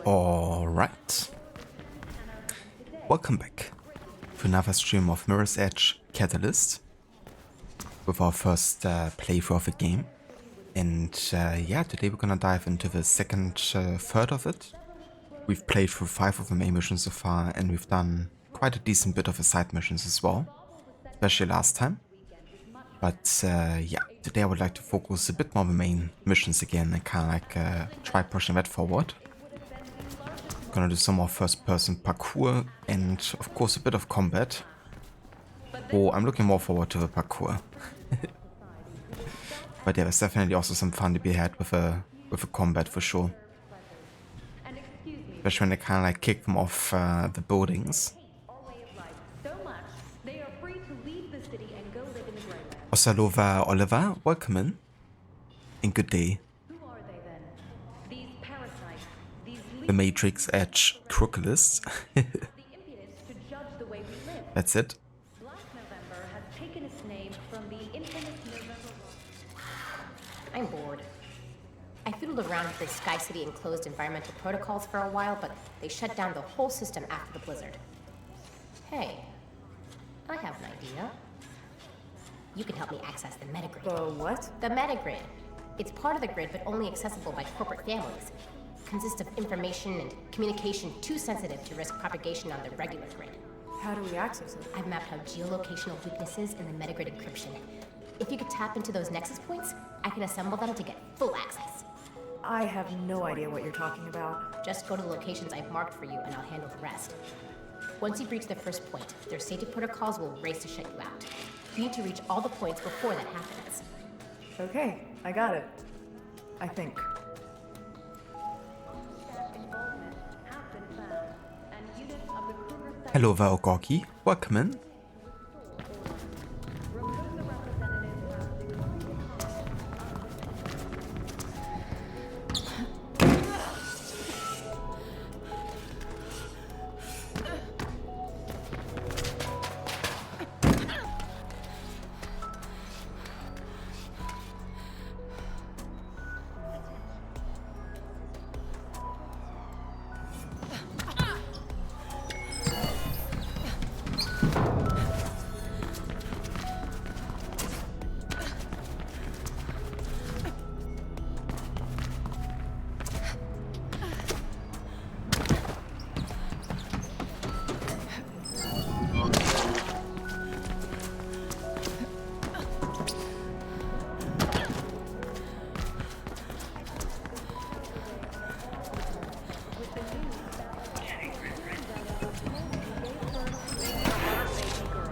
Alright. Welcome back to another stream of Mirror's Edge Catalyst with our first playthrough of the game. And yeah, today we're gonna dive into the second third of it. We've played through 5 of the main missions so far, and we've done quite a decent bit of the side missions as well, especially last time. But yeah, today I would like to focus a bit more on the main missions again and kind of like try pushing that forward. Gonna do some more first-person parkour and of course a bit of combat. Oh, I'm looking more forward to the parkour. But yeah, there's definitely also some fun to be had with a combat for sure. Especially when they kind of like kick them off the buildings. Osalova Oliver, welcome in. And good day. The Matrix Edge Crooklist. That's it. I'm bored. I fiddled around with the Sky City enclosed environmental protocols for a while, but they shut down the whole system after the blizzard. Hey, I have an idea. You can help me access the Metagrid. The what? The Metagrid. It's part of the grid, but only accessible by corporate families. Consists of information and communication too sensitive to risk propagation on the regular grid. How do we access it? I've mapped out geolocational weaknesses in the Metagrid encryption. If you could tap into those nexus points, I can assemble them to get full access. I have no idea what you're talking about. Just go to the locations I've marked for you and I'll handle the rest. Once you reach the first point, their safety protocols will race to shut you out. You need to reach all the points before that happens. Okay, I got it. I think. Hello Vaogorki, welcome in.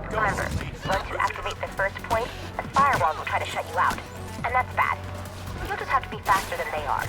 Remember, once you activate the first point, the firewalls will try to shut you out. And that's bad. You'll just have to be faster than they are.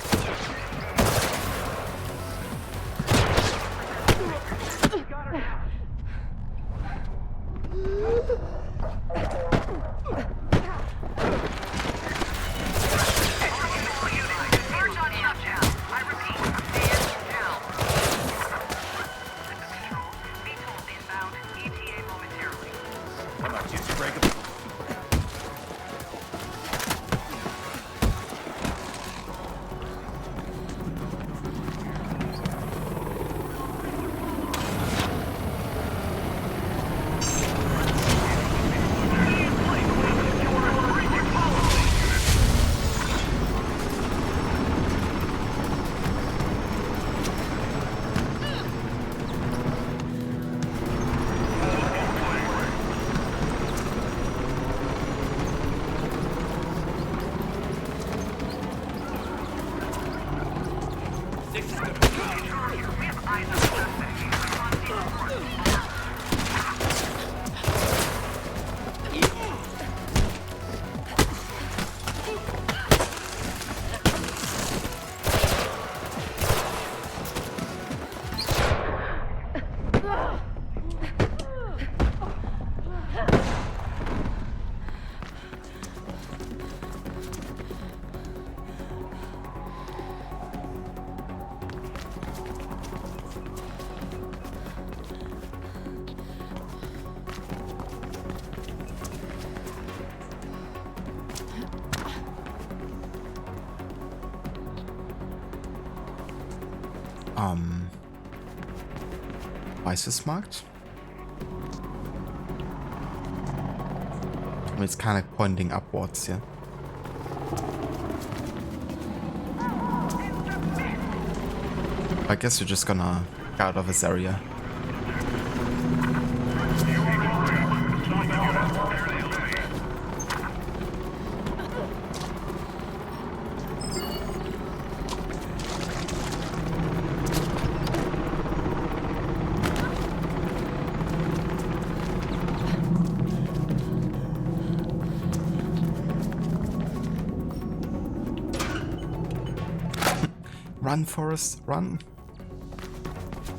Vices marked. It's kind of pointing upwards, yeah. I guess you're just gonna get out of this area. Run, Forrest, run.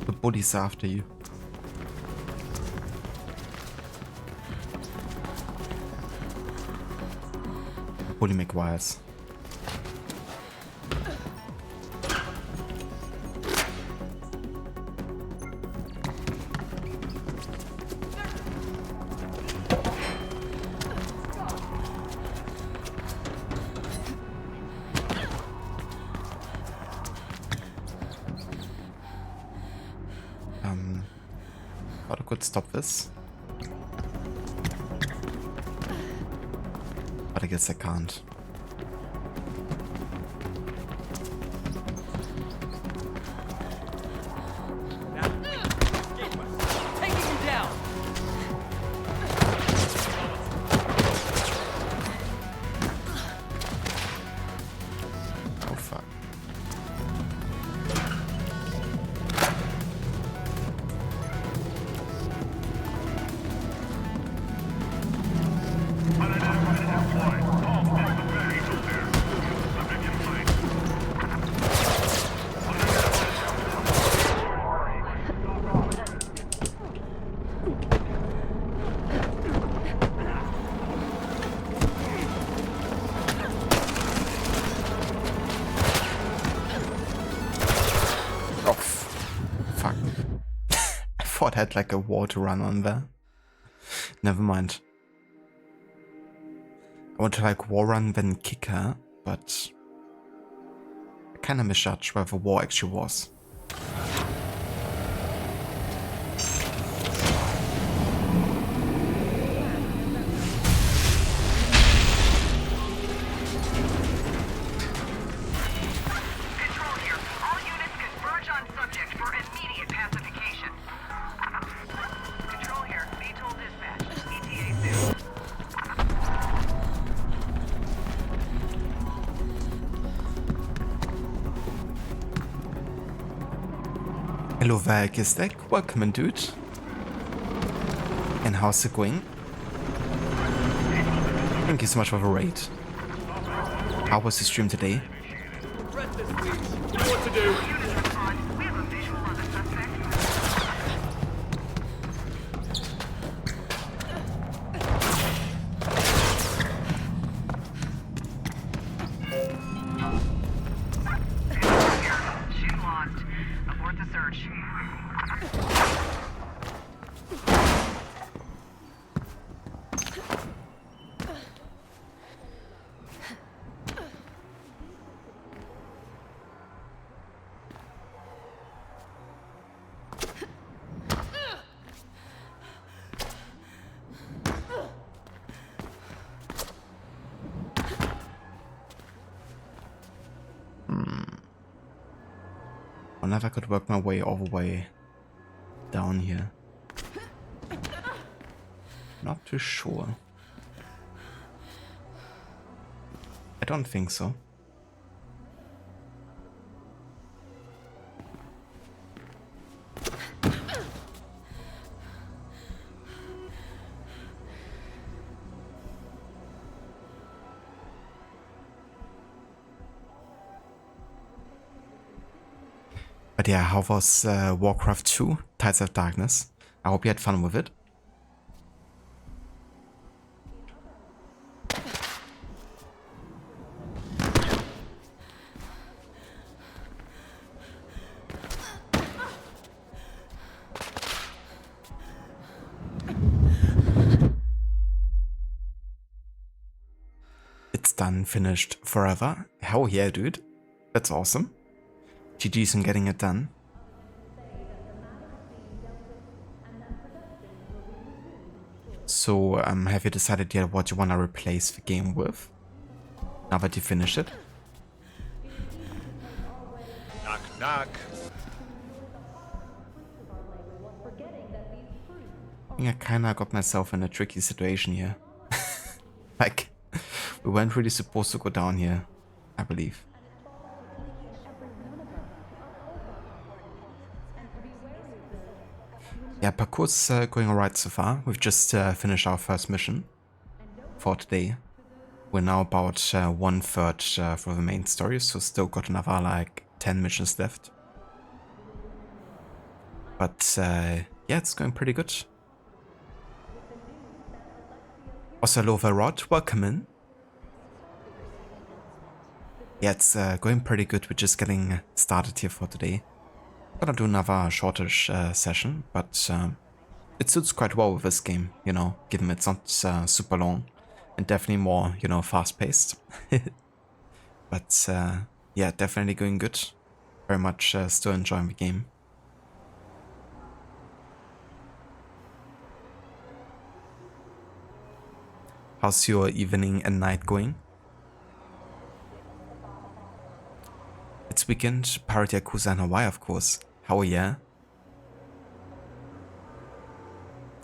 The bully's after you. Bully McGuire's. Thought I could stop this. But I guess I can't. Oh fuck. Oh, fuck. I thought I had like a wall to run on there. Never mind. I want to like wall run then kick her, but I kinda misjudged where the wall actually was. Control here. All units converge on subject for immediate pacification. Control here. VTOL dispatch. ETA soon. Hello there, Kistek. Welcome in, dude. And how's it going? Thank you so much for the raid. How was the stream today? Units respond. We have a visual on the suspect. Shoot launched. Abort the search. I wonder if I could work my way all the way down here. Not too sure. I don't think so. But yeah, how was Warcraft 2, Tides of Darkness? I hope you had fun with it. It's done, finished, forever. Hell yeah, dude. That's awesome. GG's on getting it done. So, have you decided yet what you want to replace the game with? Now that you finished it? Knock, knock. I think I kinda got myself in a tricky situation here. Like, we weren't really supposed to go down here, I believe. Yeah, parkour's going alright so far. We've just finished our first mission for today. We're now about 1/3 for the main story, so still got another like 10 missions left. But yeah, it's going pretty good. Also, hello Rod, welcome in. Yeah, it's going pretty good. We're just getting started here for today. Gonna do another shortish session, but it suits quite well with this game, you know, given it's not super long and definitely more, you know, fast-paced. But yeah, definitely going good. Very much still enjoying the game. How's your evening and night going? It's weekend, Pirate Yakuza in Hawaii, of course. Hell yeah.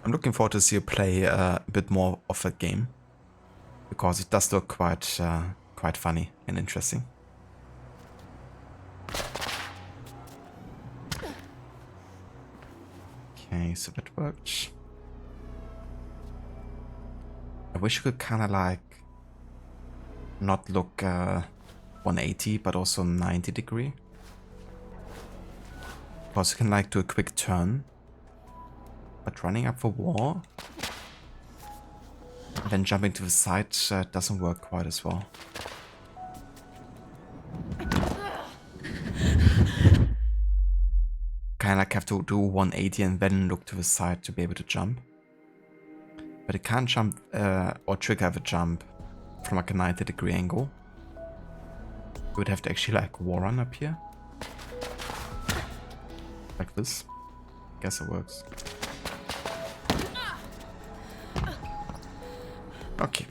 I'm looking forward to see you play a bit more of that game, because it does look quite funny and interesting. Okay, so that worked. I wish you could kind of like not look 180 but also 90 degree. Because you can like do a quick turn, but running up the wall and then jumping to the side doesn't work quite as well. Kind of like have to do 180 and then look to the side to be able to jump. But it can't jump or trigger the jump from like a 90 degree angle. You would have to actually like wall run up here. Like this. Guess it works. Okay.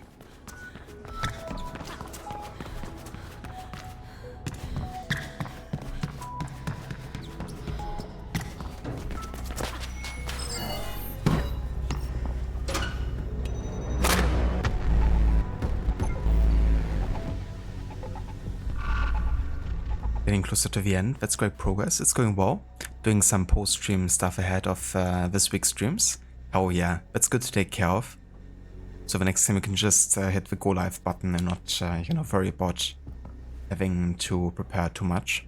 Getting closer to the end. That's great progress. It's going well. Doing some post-stream stuff ahead of this week's streams. Oh yeah, that's good to take care of. So the next time you can just hit the go live button and not, you know, worry about having to prepare too much.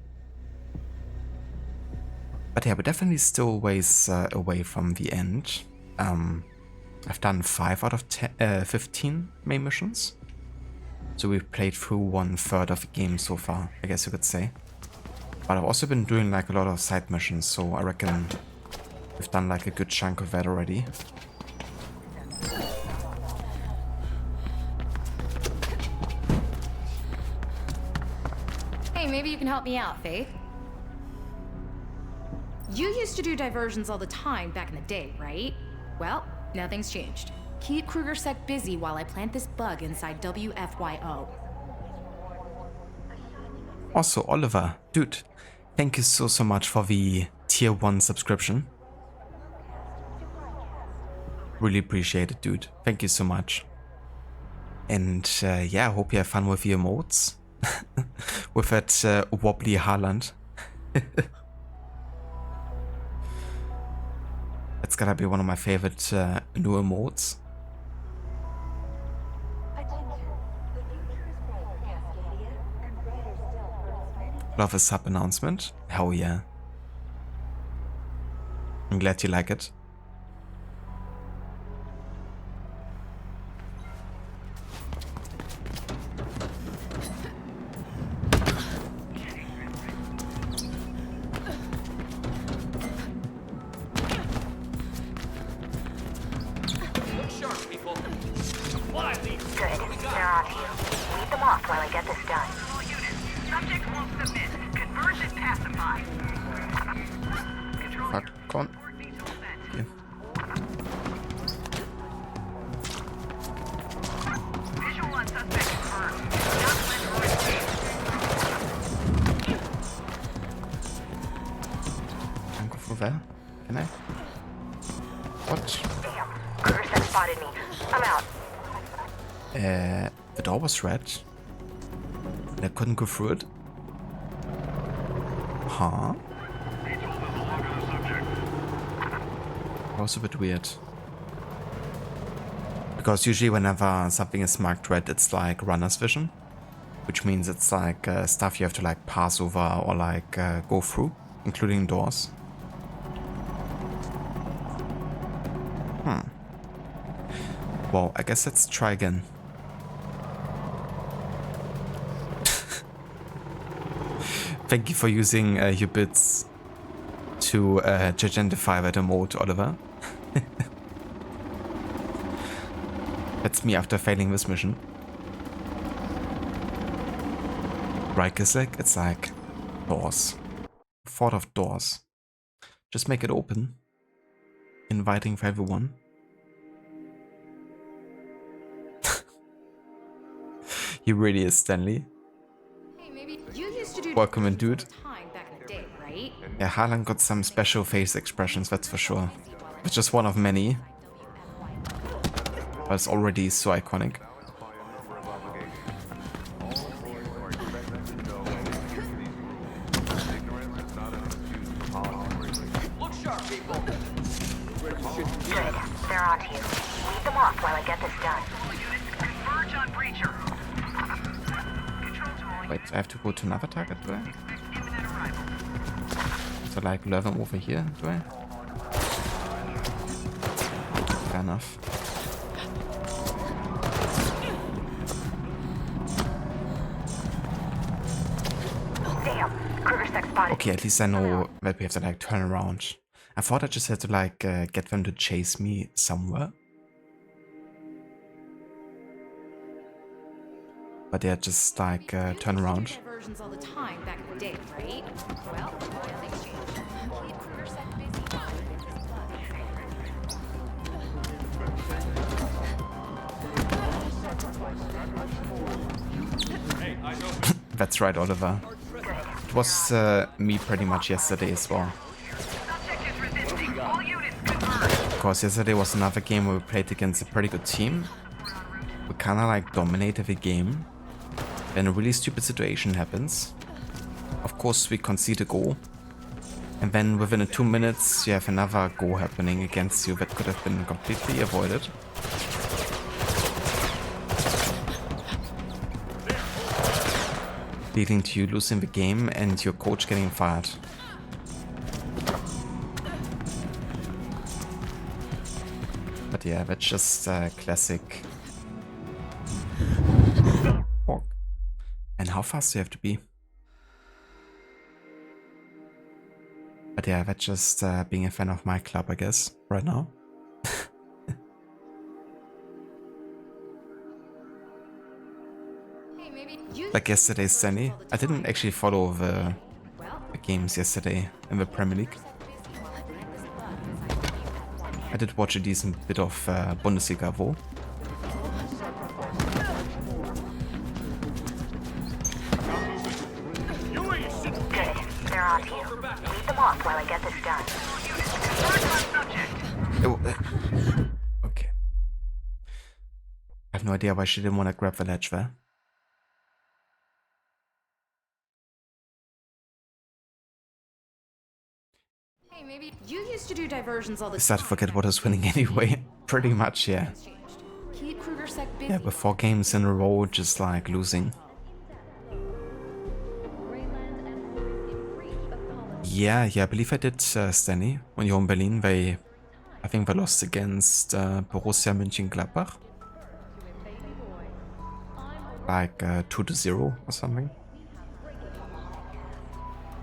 But yeah, we're definitely still ways away from the end. I've done 5 out of 15 main missions. So we've played through 1/3 of the game so far, I guess you could say. But I've also been doing like a lot of side missions, so I reckon we've done like a good chunk of that already. Hey, maybe you can help me out, Faith. You used to do diversions all the time back in the day, right? Well, nothing's changed. Keep KrugerSec busy while I plant this bug inside WFYO. Also, Oliver, dude, thank you so much for the tier 1 subscription. Really appreciate it, dude. Thank you so much. And yeah, I hope you have fun with your emotes. With that wobbly Haaland. It's gotta be one of my favorite new emotes. Love a sub announcement. Hell yeah. I'm glad you like it. Look sharp, people. Fly, Lee. Good. They're on you. Lead them off while I get this done. All units, subject won't submit. Conversion pacified. Control Fuck, come on. veto set. Yeah. there? Can I? What? Damn. Kruger sec spotted me. I'm out. The door was red. And I couldn't go through it. Huh? That was a bit weird. Because usually whenever something is marked red, it's like runner's vision. Which means it's like stuff you have to like pass over or like go through, including doors. Well, I guess let's try again. Thank you for using your bits to identify better mode, Oliver. That's me after failing this mission. Right, it's like doors. Thought of doors. Just make it open. Inviting for everyone. He really is Stanley. Hey, maybe you used to do Welcome in, dude. time back in the day, right? Yeah, Harlan got some special face expressions, that's for sure. It's just one of many. But it's already so iconic. Look sharp, people. Good. They're on to you. Lead them off while I get this done. All units converge on breacher. Control to all Wait, I have to go to another target, do I? units. Imminent arrival. So like lure them over here, do I? Fair enough. Damn. Kruger sec spotted. Okay, at least I know that we have to like turn around. I thought I just had to like get them to chase me somewhere. But yeah, just like turn around. Diversions all the time back in the day, right? Well, nothing's changed. Keep Kruger sec busy while I get this bug. Hey, eyes open. That's right, Oliver. It was me pretty much yesterday as well. Subject is resisting. All units converge. Because yesterday was another game where we played against a pretty good team. We kinda like dominated the game. Then a really stupid situation happens. Of course we concede a goal. And then within 2 minutes you have another goal happening against you that could have been completely avoided. Leading to you losing the game and your coach getting fired. But yeah, that's just classic. Orc. And how fast do you have to be? But yeah, that's just being a fan of my club, I guess, right now. Hey, maybe you Like yesterday, Stanley. I didn't actually follow the games yesterday in the Premier League. I did watch a decent bit of Bundesliga, though. Good. They're on to you. Lead them off while I get this done. Oh, okay. I have no idea why she didn't want to grab the ledge there. Hey, maybe you used to do diversions all the I time. started to forget what I was winning anyway. Pretty much, yeah. Keep Kruger sec busy. Yeah, with 4 games in a row, just like losing. Yeah, I believe I did, Stanley. When you're in Berlin, I think they lost against Borussia Mönchengladbach. Like 2-0 or something.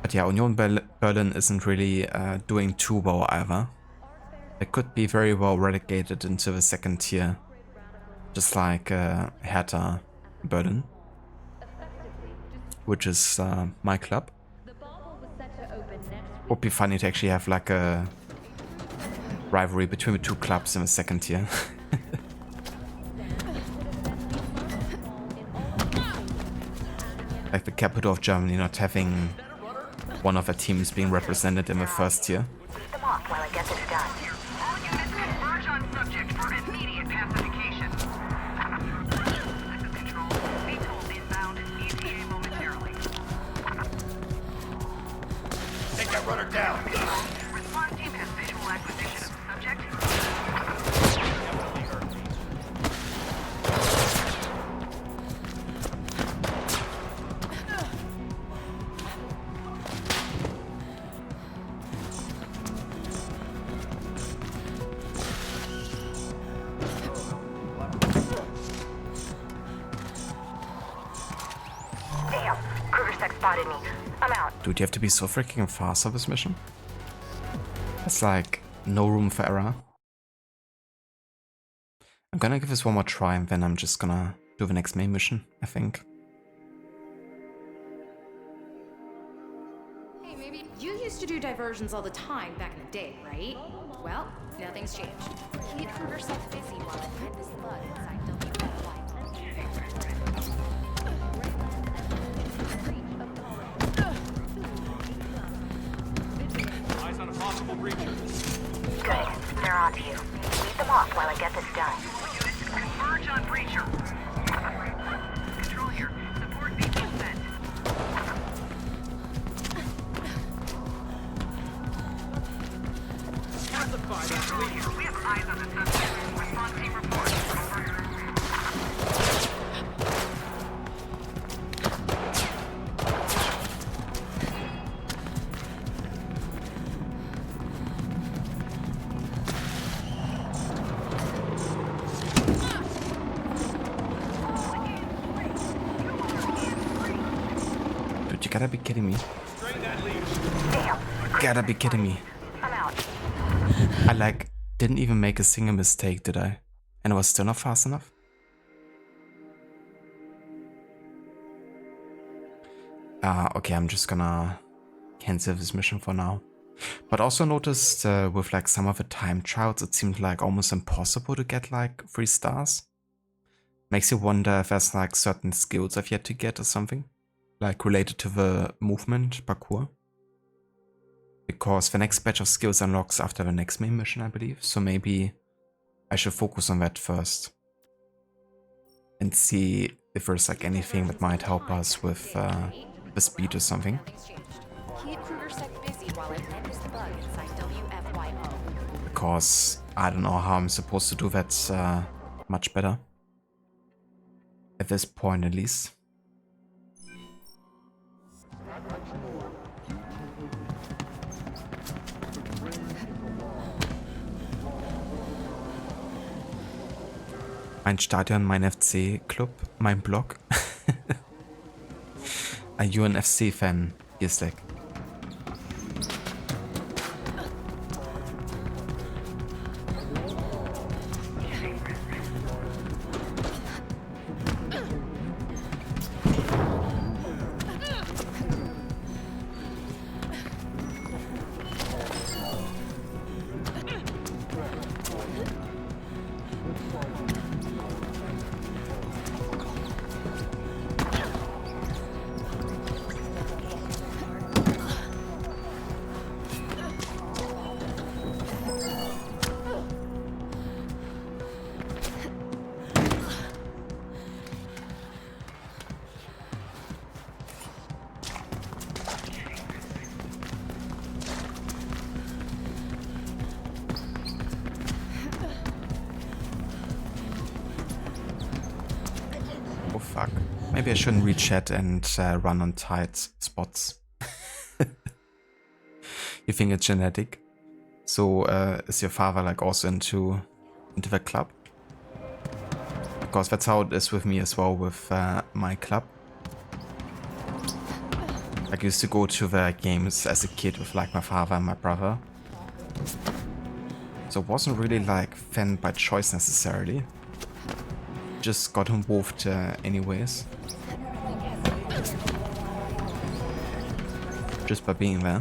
But yeah, Union Berlin isn't really doing too well either. They could be very well relegated into the 2nd tier. Just like Hertha Berlin. Which is my club. Would be funny to actually have like a rivalry between the 2 clubs in the 2nd tier. Like the capital of Germany not having one of our teams being represented in the first tier. Leave them off while I get this done. All units converge on subject for immediate pacification. This is Control. Be told inbound ETA momentarily. Take that runner down. Response team has visual acquisition of subject. Damn, Kruger Sec spotted me. I'm out. Dude, you have to be so freaking fast on this mission. It's like no room for error. I'm gonna give this one more try and then I'm just gonna do the next main mission, I think. Hey, maybe you used to do diversions all the time back in the day, right? Well, nothing's changed. Keep Kruger Sec busy while I plant this bug inside WFY. Eyes on a possible breacher. Good. They're on to you. Leave them off while I get this done. Units converge on breacher. Control here. Support beacon sent. Control here. We have eyes on the subject. Response team report. Dude, you gotta be kidding me. Strain that lead. Damn. Gotta be kidding me. I'm out. I like didn't even make a single mistake, did I? And it was still not fast enough? Okay, I'm just gonna cancel this mission for now. But also noticed with like some of the time trials, it seemed like almost impossible to get like 3 stars. Makes you wonder if there's like certain skills I've yet to get or something. Like related to the movement parkour. Because the next batch of skills unlocks after the next main mission, I believe. So maybe I should focus on that first. And see if there's like anything that might help us with the speed or something. Nothing's changed. Keep Kruger Sec busy while I plant this bug inside WFYO. Because I don't know how I'm supposed to do that much better. At this point at least. Mein Stadion, mein FC-Club, mein Blog. Are you an FC-Fan, Gistek? Oh fuck. Maybe I shouldn't read chat and run on tight spots. You think it's genetic? So is your father like also into the club? Because that's how it is with me as well with my club. Like, I used to go to the games as a kid with like my father and my brother. So it wasn't really like fan by choice necessarily. Just got involved anyways. Just by being there.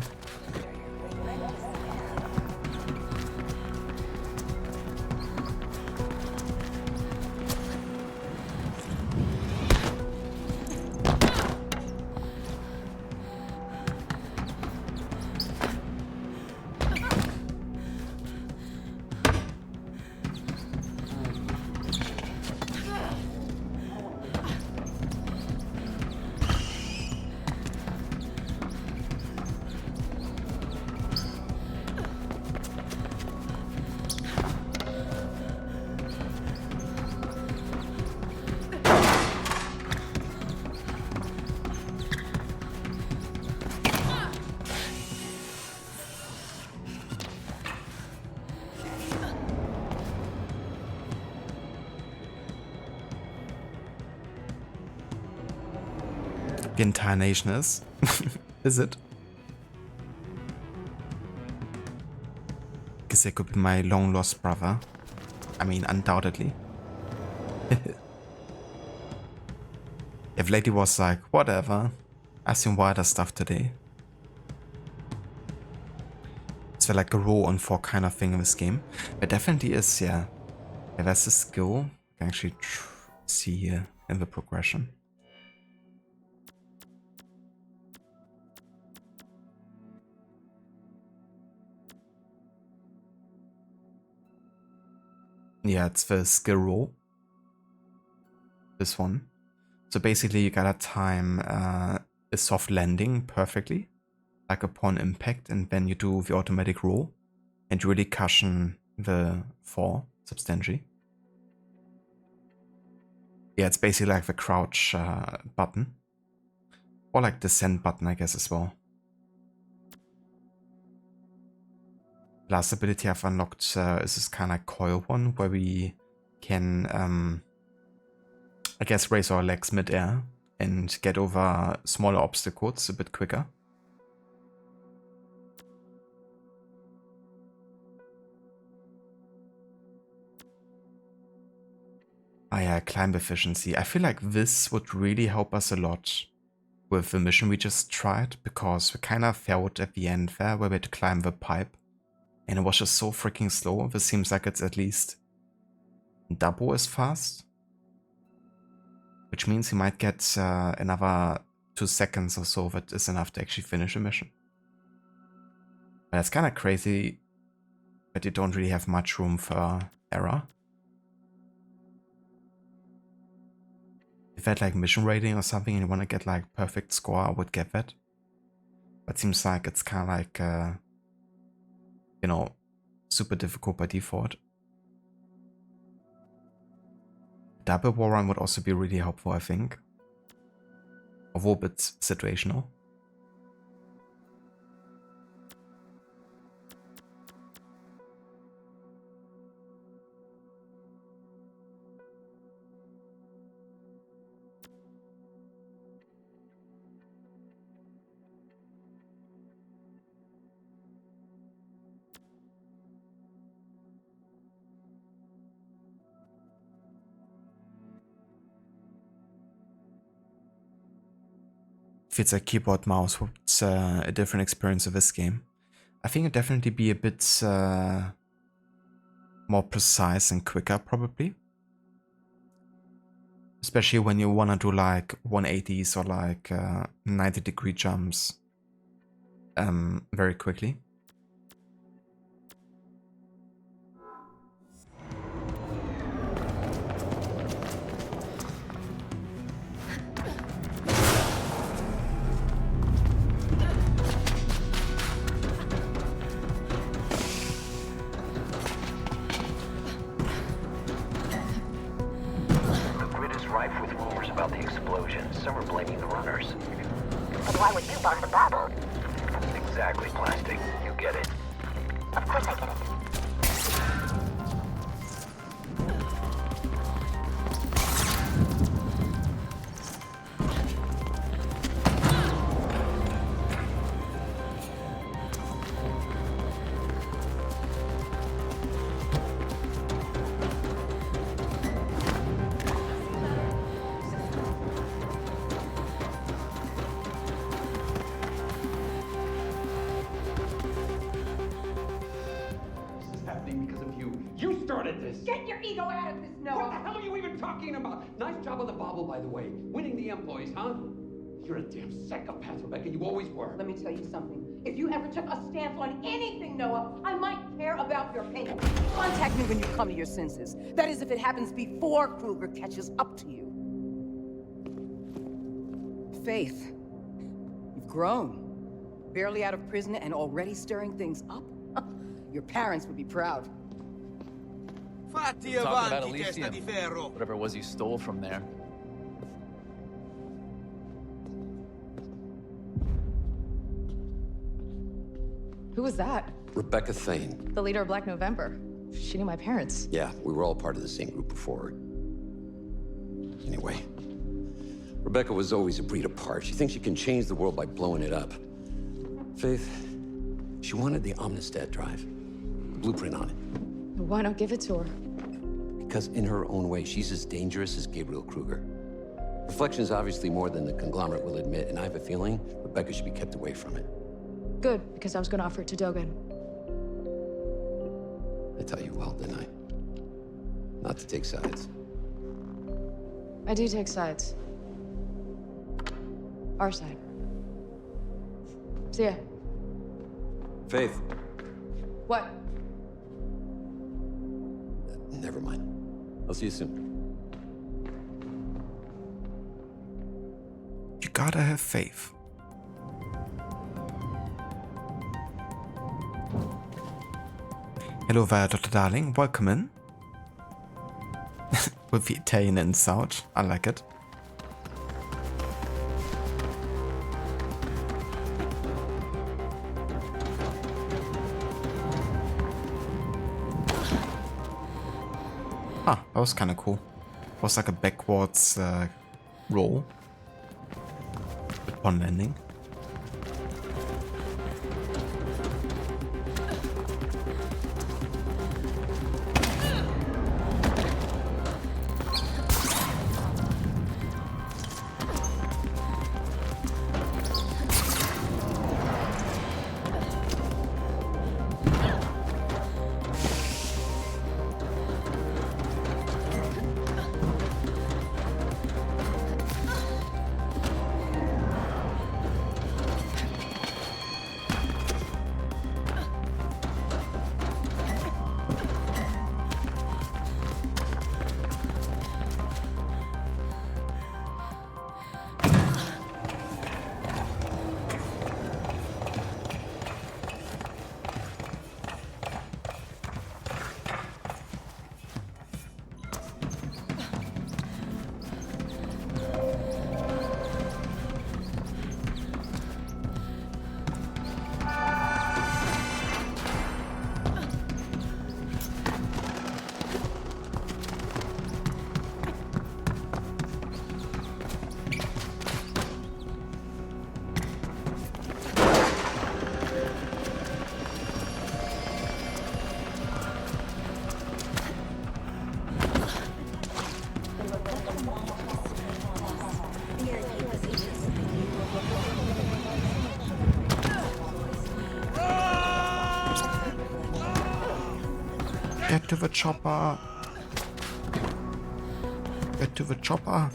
the entire nation is. Is it? Guess it could be my long lost brother. I mean, undoubtedly. If Lady was like, whatever, I've seen wider stuff today. It's like a row on 4 kind of thing in this game. It definitely is, yeah. Yeah, that's a skill. You can actually see here in the progression. Yeah, it's the skill roll. This one. So basically you gotta time a soft landing perfectly, like upon impact, and then you do the automatic roll and really cushion the fall substantially. Yeah, it's basically like the crouch button. Or like the send button, I guess, as well. Last ability I've unlocked is this kind of coil one, where we can, I guess, raise our legs mid-air and get over smaller obstacles a bit quicker. Ah yeah, climb efficiency. I feel like this would really help us a lot with the mission we just tried, because we kind of failed at the end there where we had to climb the pipe. And it was just so freaking slow. This seems like it's at least double as fast. Which means you might get another 2 seconds or so that is enough to actually finish a mission. But it's kind of crazy that you don't really have much room for error. If I had like mission rating or something and you want to get like perfect score, I would get that. But it seems like it's kind of like, you know, super difficult by default. Double war run would also be really helpful, I think. Although a bit situational. If it's a keyboard mouse, what's a different experience of this game? I think it'd definitely be a bit more precise and quicker, probably. Especially when you want to do like 180s or like 90-degree jumps very quickly. But why would you bust the bubble? Exactly, Plastic. You get it. Of course I get it. Get your ego out of this, Noah! What the hell are you even talking about? Nice job on the bobble, by the way. Winning the employees, huh? You're a damn psychopath, Rebecca. You always were. Let me tell you something. If you ever took a stance on anything, Noah, I might care about your opinion. Contact me when you come to your senses. That is, if it happens before Kruger catches up to you. Faith, you've grown. Barely out of prison and already stirring things up. Your parents would be proud. Talking about Elysium, whatever it was you stole from there. Who was that? Rebecca Thane. The leader of Black November. She knew my parents. Yeah, we were all part of the same group before. Anyway, Rebecca was always a breed apart. She thinks she can change the world by blowing it up. Faith, she wanted the Omnistat drive. The blueprint on it. Why not give it to her? Because in her own way, she's as dangerous as Gabriel Kruger. Reflection's obviously more than the conglomerate will admit, and I have a feeling Rebecca should be kept away from it. Good, because I was gonna offer it to Dogen. I taught you well, didn't I? Not to take sides. I do take sides. Our side. See ya. Faith. What? Never mind. I'll see you soon. You gotta have faith. Hello there, Dr. Darling. Welcome in. With the Italian insult. I like it. Ah, that was kind of cool. It was like a backwards roll. Upon landing. Get to the chopper. Get to the chopper.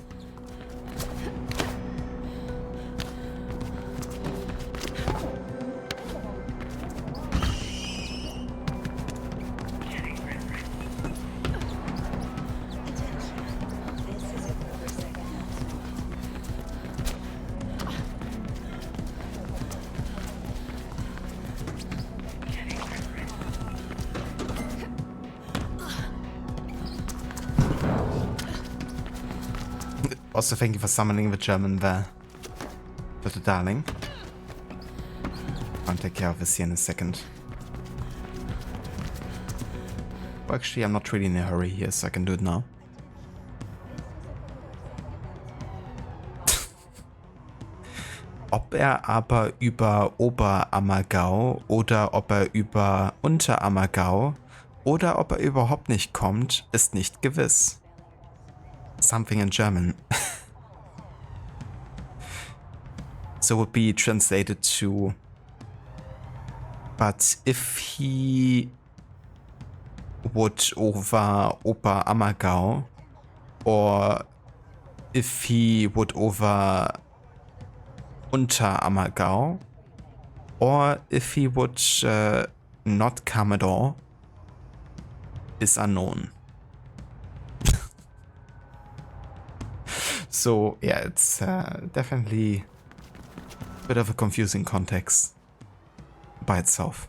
Also, thank you for summoning the German there. Dr. Darling. I'll take care of this here in a second. Well, actually, I'm not really in a hurry here, so I can do it now. Ob aber über Oberammergau oder ob über Unterammergau oder ob überhaupt nicht kommt, ist nicht gewiss. Something in German. So would be translated to, but if he would over Oberammergau, or if he would over Unterammergau, or if he would not come at all, is unknown. So yeah, it's definitely a bit of a confusing context by itself.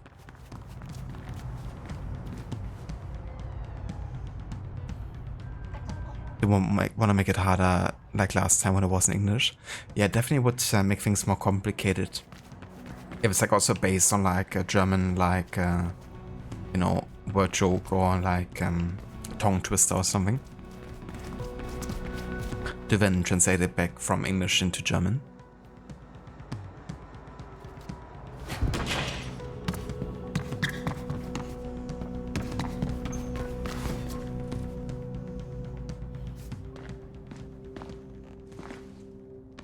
They want to make it harder like last time when it was in English. Yeah, definitely would make things more complicated. If it's like also based on like a German like you know, word joke or like tongue twister or something. to then translate it back from English into German.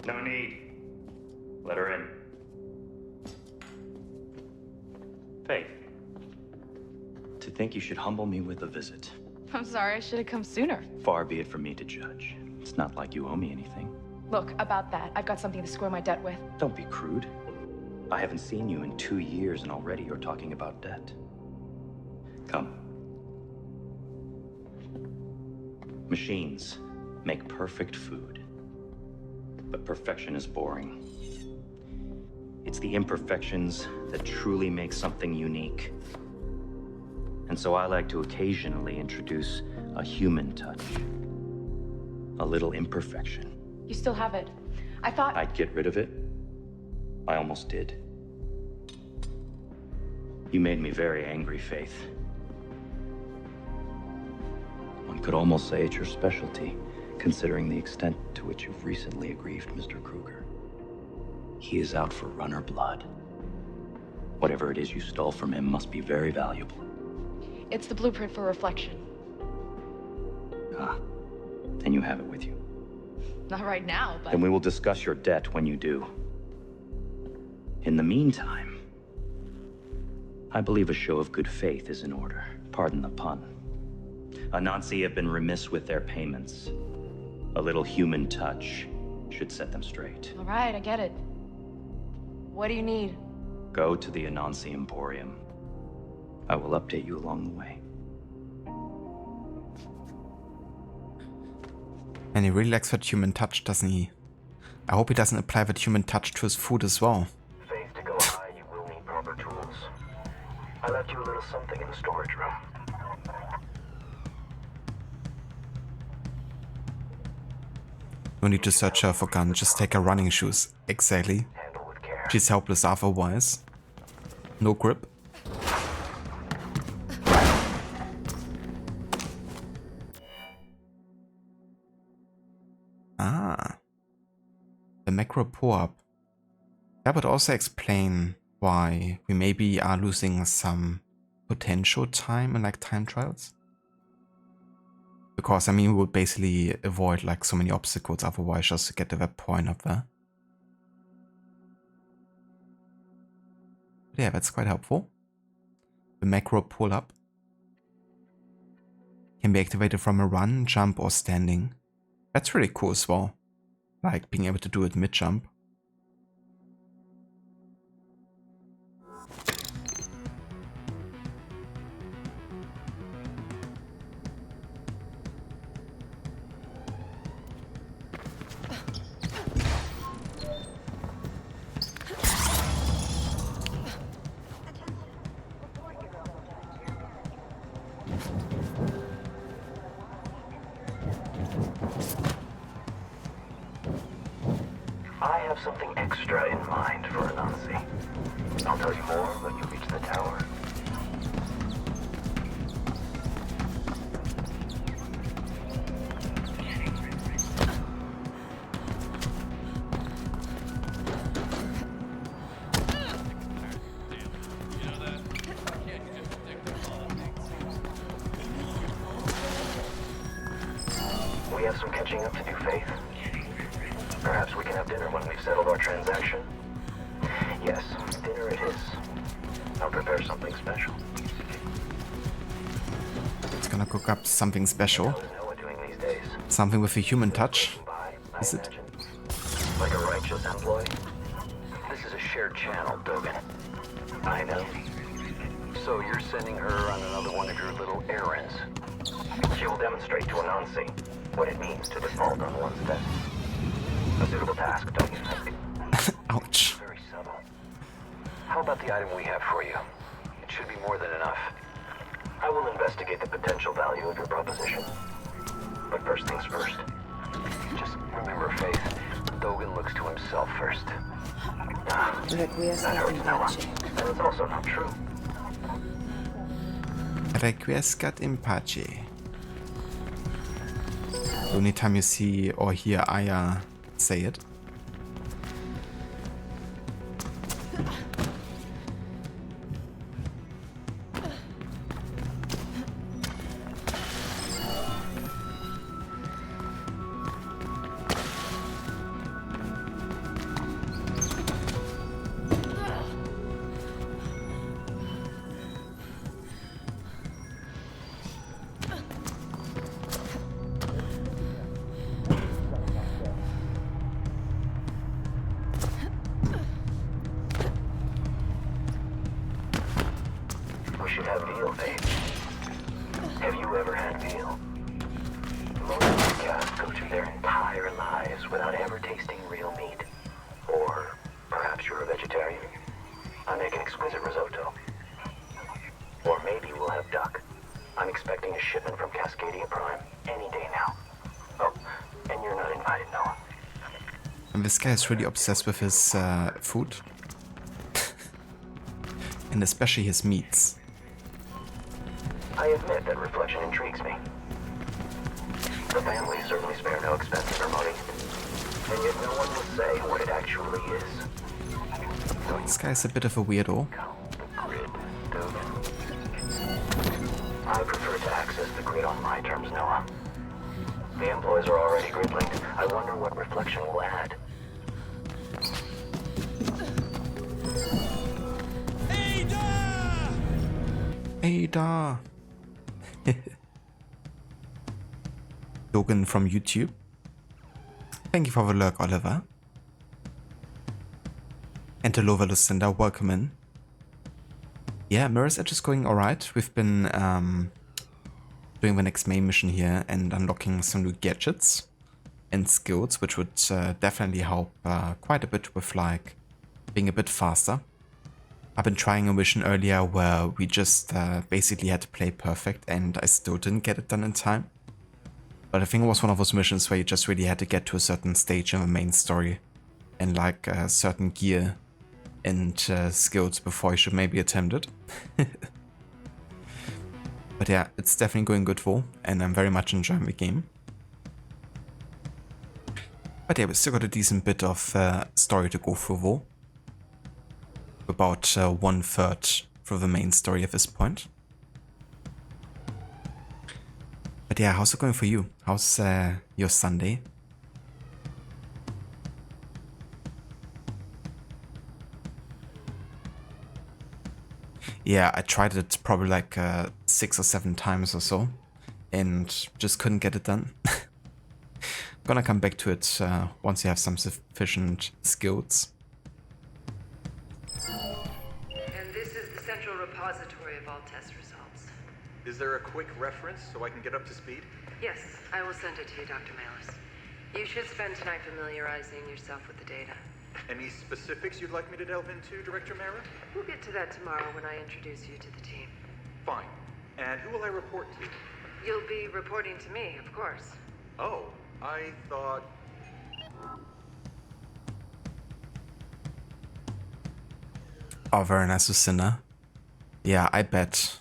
No need. Let her in. Faith. To think you should humble me with a visit. I'm sorry, I should have come sooner. Far be it from me to judge. It's not like you owe me anything. Look, about that, I've got something to square my debt with. Don't be crude. I haven't seen you in 2 years and already you're talking about debt. Come. Machines make perfect food. But perfection is boring. It's the imperfections that truly make something unique. And so I like to occasionally introduce a human touch. A little imperfection. You still have it. I thought... I'd get rid of it. I almost did. You made me very angry, Faith. One could almost say it's your specialty, considering the extent to which you've recently aggrieved Mr. Kruger. He is out for runner blood. Whatever it is you stole from him must be very valuable. It's the blueprint for reflection. Ah, then you have it with you. Not right now, but... Then we will discuss your debt when you do. In the meantime, I believe a show of good faith is in order. Pardon the pun. Anansi have been remiss with their payments. A little human touch should set them straight. All right, I get it. What do you need? Go to the Anansi Emporium. I will update you along the way. And he really likes that human touch, doesn't he? I hope he doesn't apply that human touch to his food as well. Faith, to go high, you will need proper tools. I left you a little something in the storage room. No need to search her for gun, just take her running shoes. Exactly. She's helpless otherwise. No grip. Ah. The macro pull-up. That would also explain why we maybe are losing some potential time in like time trials. Because I mean we would basically avoid like so many obstacles otherwise just to get to that point up there. But yeah, that's quite helpful. The macro pull-up can be activated from a run, jump or standing. That's really cool as well. Like being able to do it mid-jump. I have something extra in mind for Anansi. I'll tell you more when you reach the tower. We have some catching up to do, Faith. Perhaps we can have dinner when we've settled our transaction. Yes, dinner it is. I'll prepare something special. It's gonna cook up something special. Something with a human touch. Is it? Like a righteous employee? This is a shared channel, Dogen. I know. So you're sending her on another one of your little errands. She will demonstrate to Anansi what it means to default on one's debt. A suitable task, don't you think? Ouch. Very subtle. How about the item we have for you? It should be more than enough. I will investigate the potential value of your proposition. But first things first. Just remember, Faith, Dogen looks to himself first. That hurts Noah. And it's also not true. Requiescat in pace. The only time you see or hear Aya say it. We should have veal, babe. Have you ever had veal? Most outcasts go through their entire lives without ever tasting real meat. Or perhaps you're a vegetarian. I make an exquisite risotto. Or maybe we'll have duck. I'm expecting a shipment from Cascadia Prime any day now. Oh, and you're not invited, Noah. And this guy is really obsessed with his food. And especially his meats. I admit that reflection intrigues me. The family certainly spare no expense in their money. And yet no one will say what it actually is. This guy is a bit of a weirdo. I prefer to access the grid on my terms, Noah. The employees are already grid-linked. I wonder what reflection will add. Ada! Logan from YouTube. Thank you for the lurk, Oliver. And hello, Lucinda, welcome in. Yeah, Mirror's Edge is going alright. We've been doing the next main mission here and unlocking some new gadgets and skills, which would definitely help quite a bit with like being a bit faster. I've been trying a mission earlier where we just basically had to play perfect and I still didn't get it done in time. But I think it was one of those missions where you just really had to get to a certain stage in the main story and like a certain gear and skills before you should maybe attempt it. But yeah, it's definitely going good though, and I'm very much enjoying the game. But yeah, we still got a decent bit of story to go through though. About 1/3 through the main story at this point. But yeah, how's it going for you? How's your Sunday? Yeah, I tried it probably like 6 or 7 times or so and just couldn't get it done. Gonna come back to it once you have some sufficient skills. And this is the central repository of all test results. Is there a quick reference so I can get up to speed? Yes, I will send it to you, Dr. Malus. You should spend tonight familiarizing yourself with the data. Any specifics you'd like me to delve into, Director Mara? We'll get to that tomorrow when I introduce you to the team. Fine. And who will I report to? You'll be reporting to me, of course. Oh, I thought... Oh, very nice, Lucinda. Yeah, I bet.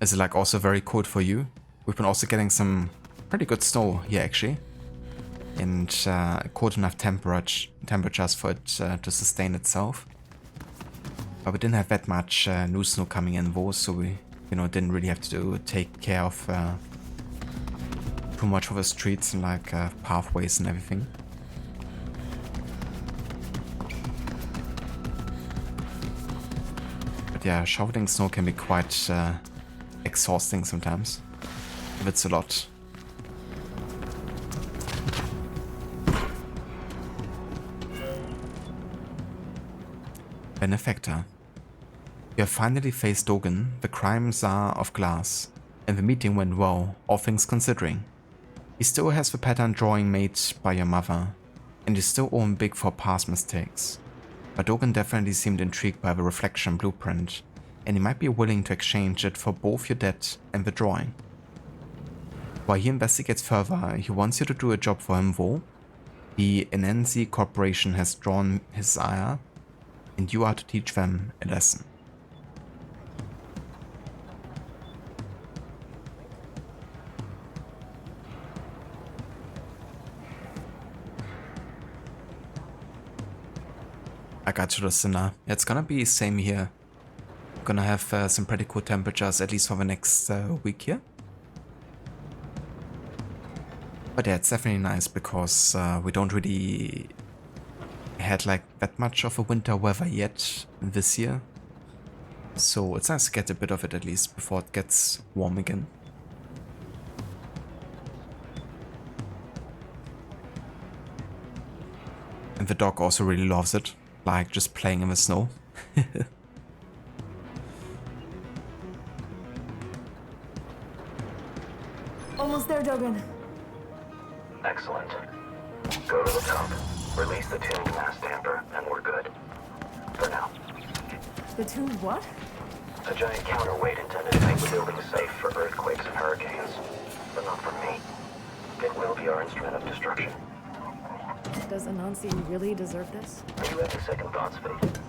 Is it like also very cold for you? We've been also getting some pretty good snow here actually. And cold enough temperatures for it to sustain itself. But we didn't have that much new snow coming in though, so we, didn't really have to take care of too much of the streets and like pathways and everything. But yeah, shoveling snow can be quite exhausting sometimes, if it's a lot. Benefactor. You have finally faced Dogen, the crime czar of glass, and the meeting went well, all things considering. He still has the pattern drawing made by your mother, and you still owe him big for past mistakes. But Dogen definitely seemed intrigued by the reflection blueprint, and he might be willing to exchange it for both your debt and the drawing. While he investigates further, he wants you to do a job for him though. The ENCROACHMENT Corporation has drawn his ire, and you are to teach them a lesson. I got you, listener. It's gonna be same here. Gonna have some pretty cool temperatures, at least for the next week here. But yeah, it's definitely nice because we don't really had like that much of a winter weather yet this year. So it's nice to get a bit of it at least before it gets warm again. And the dog also really loves it, like just playing in the snow. Almost there, Dogen. Excellent. Go to the top, release the tuned mass damper, and we're good. For now. The tuned what? A giant counterweight intended to make the building safe for earthquakes and hurricanes. But not for me. It will be our instrument of destruction. Does Anansi really deserve this? Are you having second thoughts, Fate?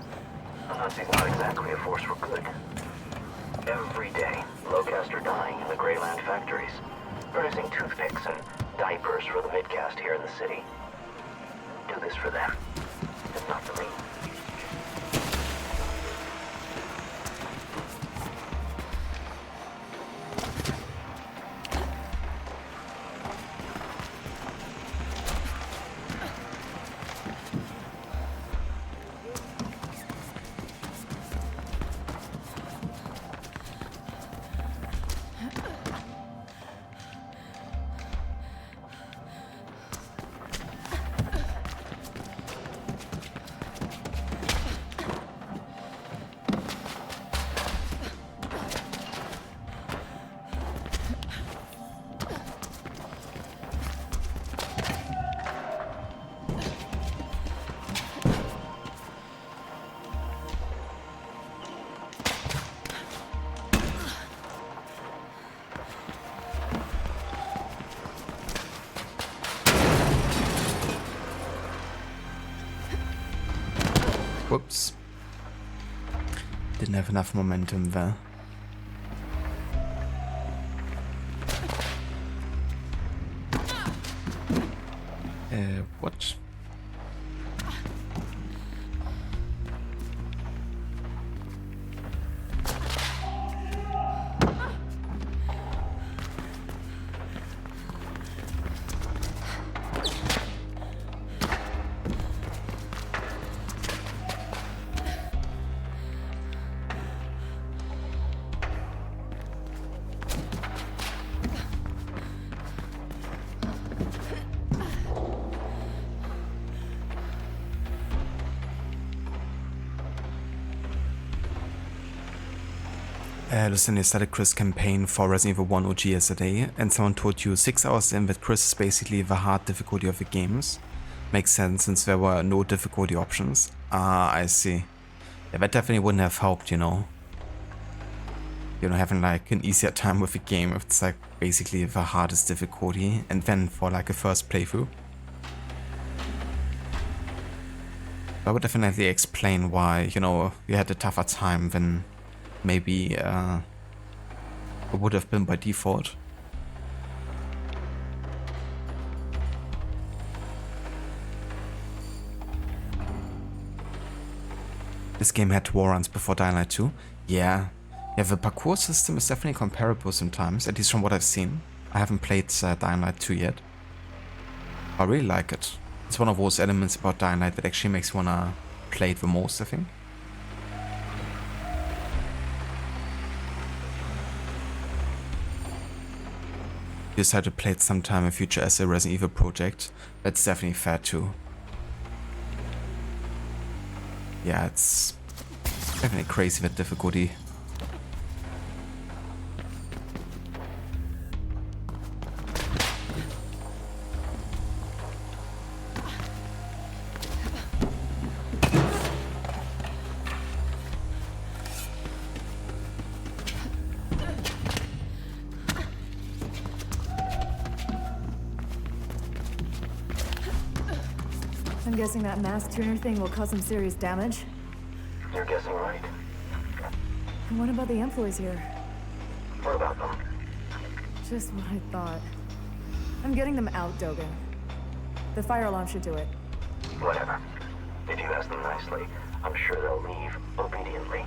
Anansi's not exactly a force for good. Every day, Locust are dying in the Greyland factories, producing toothpicks and diapers for the midcast here in the city. Do this for them, and not for me. Whoops. Didn't have enough momentum there. What? Listen, you started Chris' campaign for Resident Evil 1 OG yesterday, and someone told you 6 hours in that Chris is basically the hard difficulty of the games. Makes sense since there were no difficulty options. Ah, I see. Yeah, that definitely wouldn't have helped, you know. You know, having like an easier time with the game if it's like basically the hardest difficulty, and then for like a first playthrough. That would definitely explain why, you know, you had a tougher time than maybe it would have been by default. This game had war runs before Dying Light 2. Yeah, the parkour system is definitely comparable sometimes, at least from what I've seen. I haven't played Dying Light 2 yet. I really like it. It's one of those elements about Dying Light that actually makes me wanna play it the most, I think. Decide to play it sometime in future as a Resident Evil project. That's definitely fair too. Yeah, it's definitely crazy with difficulty. I'm guessing that mass tuner thing will cause some serious damage. You're guessing right. And what about the employees here? What about them? Just what I thought. I'm getting them out, Dogen. The fire alarm should do it. Whatever. If you ask them nicely, I'm sure they'll leave obediently.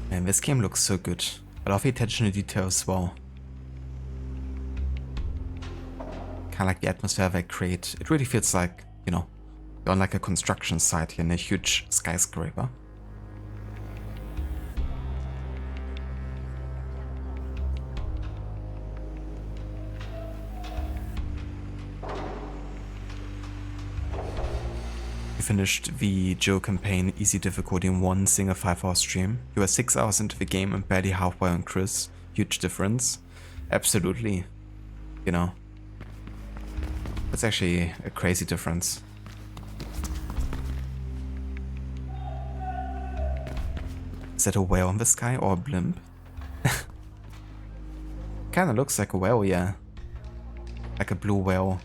Man, this game looks so good. I love the attention to detail as well. Kind of like the atmosphere they create. It really feels like, you know, you're on like a construction site here in a huge skyscraper. We finished the Joe campaign easy difficulty in one single 5-hour stream. You were 6 hours into the game and barely halfway on Chris. Huge difference. Absolutely. You know. That's actually a crazy difference. Is that a whale in the sky or a blimp? Kinda looks like a whale, yeah. Like a blue whale.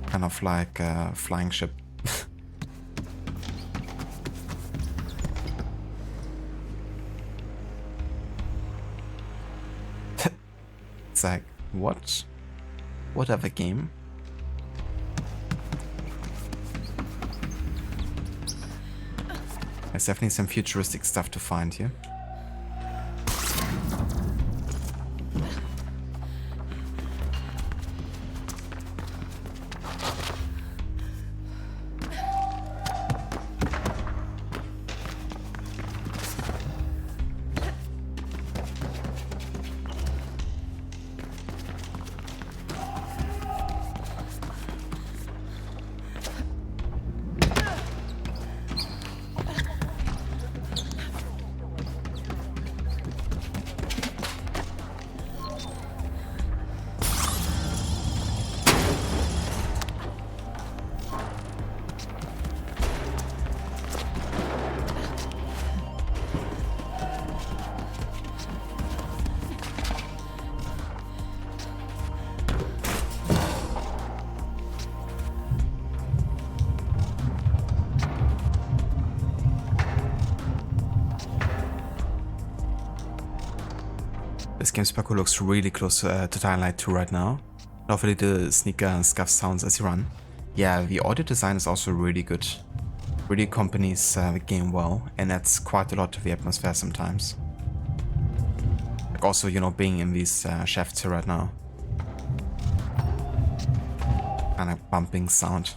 Kind of like a flying ship. It's like, what? What other game? There's definitely some futuristic stuff to find here. This game Spaco looks really close to Dying Light 2 right now. Hopefully the sneaker and scuff sounds as you run. Yeah, the audio design is also really good. Really accompanies the game well and adds quite a lot to the atmosphere sometimes. Like also, you know, being in these shafts here right now. Kind of bumping sound.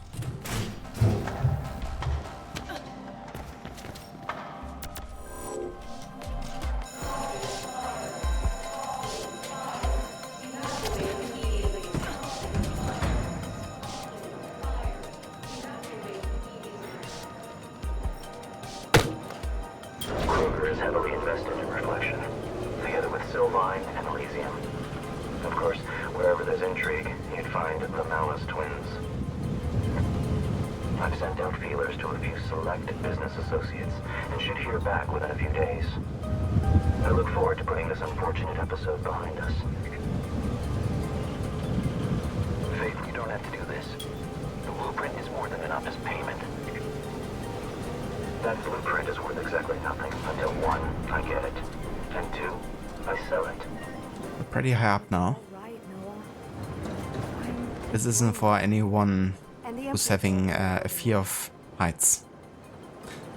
That blueprint is worth exactly nothing until 1, I get it, and 2, I sell it. Pretty high up now. This isn't for anyone who's having a fear of heights,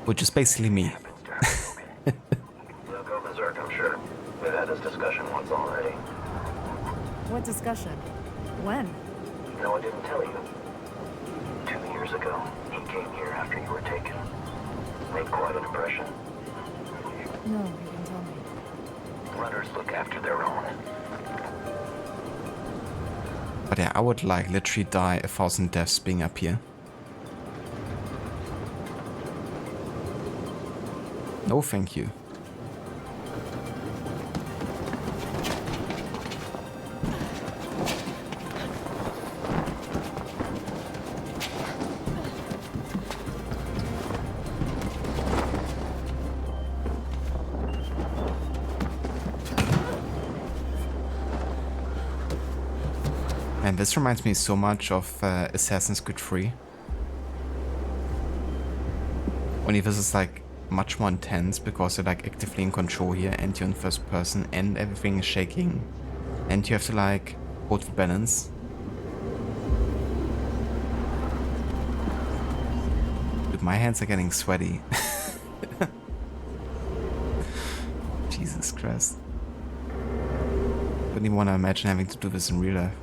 which is basically me. They'll go berserk, I'm sure. We've had this discussion once already. What discussion? When? No, I didn't tell you. 2 years ago, he came here after you were taken. Made quite an impression. No, you didn't tell me. Runners look after their own. But yeah, I would like literally die 1,000 deaths being up here. No, thank you. And this reminds me so much of Assassin's Creed 3. Only this is like much more intense because you're like actively in control here and you're in first person and everything is shaking and you have to like hold the balance. my hands are getting sweaty. Jesus Christ. Wouldn't even want to imagine having to do this in real life.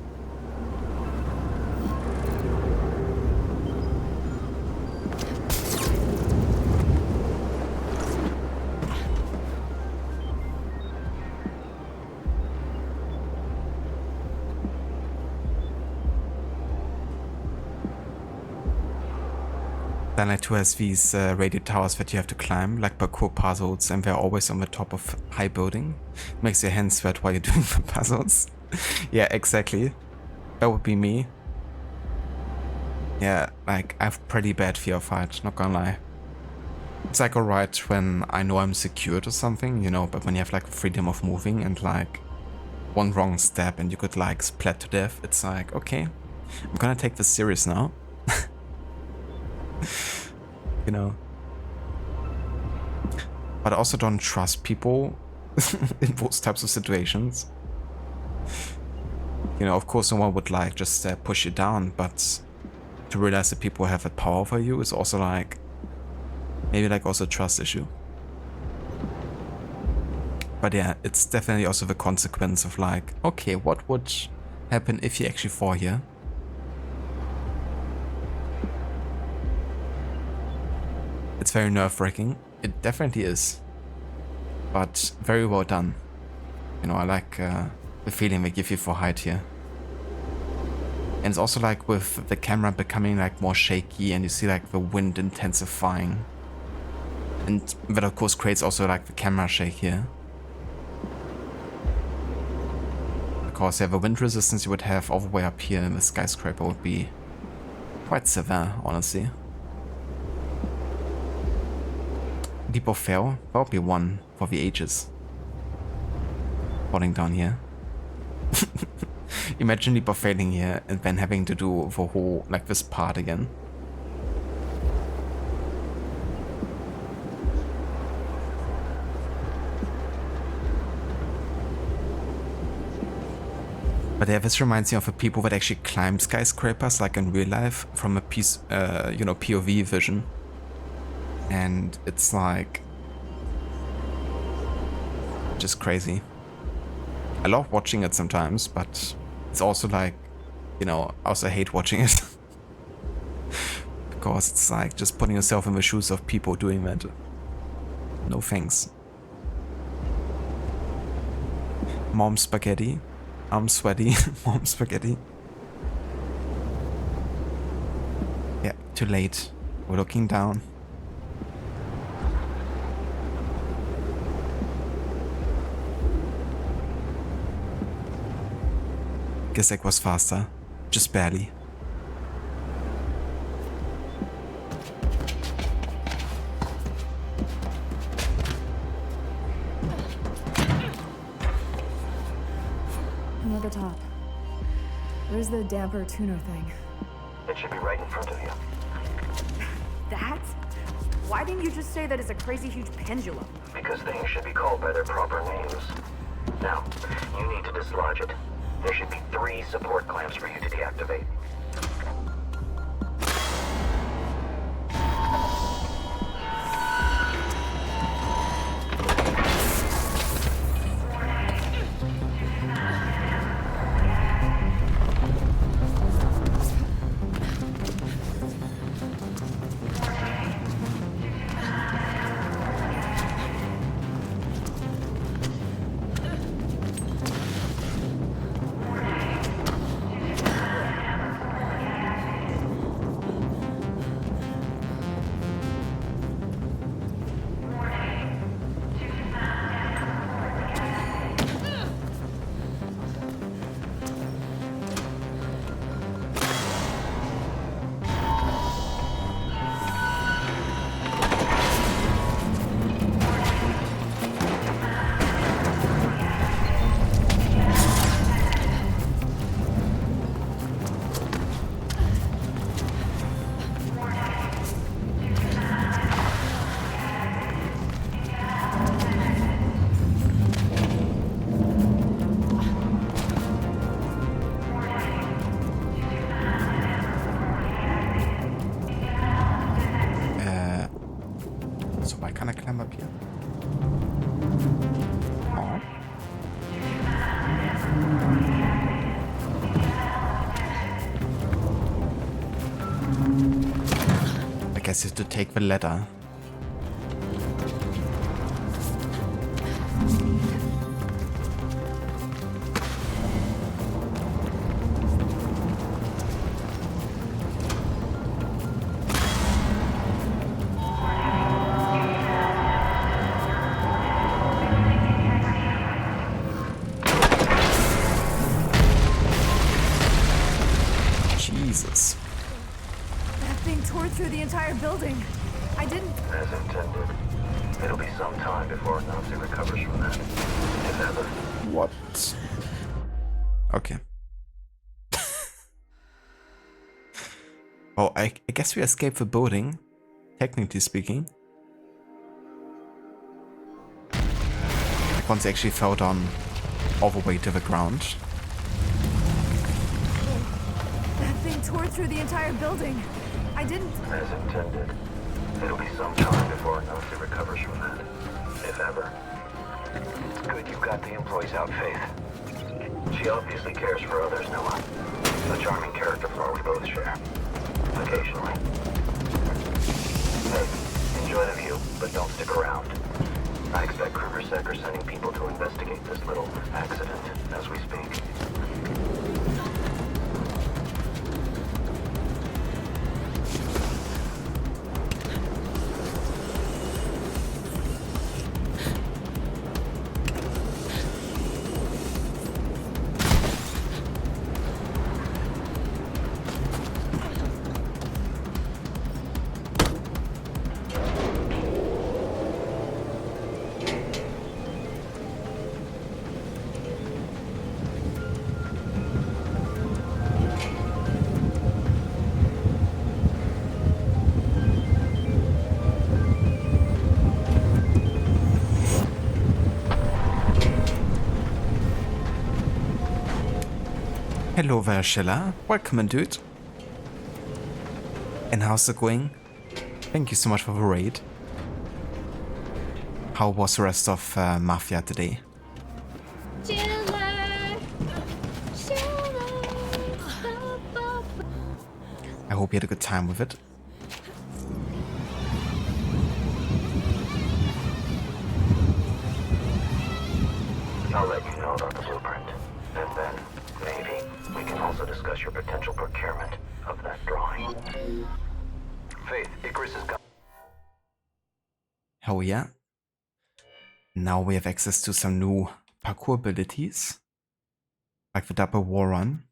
Planet 2 has these radio towers that you have to climb, like parkour puzzles, and they're always on the top of high building. Makes your hands sweat while you're doing the puzzles. Yeah, exactly. That would be me. Yeah, like, I have pretty bad fear of heights, not gonna lie. It's like alright when I know I'm secured or something, you know, but when you have like freedom of moving and like one wrong step and you could like splat to death, it's like, okay, I'm gonna take this serious now. You know, but I also don't trust people in those types of situations. You know, of course no one would like just push you down, but to realize that people have that power over you is also like maybe like also a trust issue. But yeah, it's definitely also the consequence of like, okay, what would happen if you actually fall here? It's very nerve-wracking. It definitely is. But very well done. You know, I like the feeling they give you for height here. And it's also like with the camera becoming like more shaky and you see like the wind intensifying. And that of course creates also like the camera shake here. Because yeah, the wind resistance you would have all the way up here in the skyscraper would be quite severe, honestly. Leap of fail, that would be one for the ages. Falling down here. Imagine leap of failing here and then having to do the whole, like this part again. But yeah, this reminds me of the people that actually climb skyscrapers, like in real life, from a piece, you know, POV vision. And it's like just crazy. I love watching it sometimes, but it's also like, you know, I also hate watching it. Because it's like just putting yourself in the shoes of people doing that. No thanks. Mom spaghetti. I'm sweaty. Mom spaghetti. Yeah, too late. We're looking down. Guess that was faster. Just barely. I'm at the top. Where's the damper tuner thing? It should be right in front of you. That? Why didn't you just say that it's a crazy huge pendulum? Because things should be called by their proper names. Now, you need to dislodge it. There should be 3 support clamps for you to deactivate. So why can't I climb up here? Oh. I guess you have to take the ladder. Jesus. That thing tore through the entire building. I didn't... As intended. It'll be some time before Nazi recovers from that. If ever. What? Okay. Oh, I guess we escaped the building, technically speaking. Like once they actually fell down all the way to the ground. That thing tore through the entire building. I didn't... As intended. It'll be some time before Nazi recovers from that. If ever. It's good you got the employees out, Faith. She obviously cares for others, Noah. A charming character flaw we both share. Occasionally. Hey, enjoy the view, but don't stick around. I expect KrugerSec are sending people to investigate this little accident as we speak. Hello there, Sheila. Welcome, dude. And how's it going? Thank you so much for the raid. How was the rest of Mafia today? I hope you had a good time with it. I'll let you know about the blueprint. And then, maybe, we can also discuss your potential procurement of that drawing. Faith, Icarus is gone. Hell yeah. Now we have access to some new parkour abilities. Like the double wall run.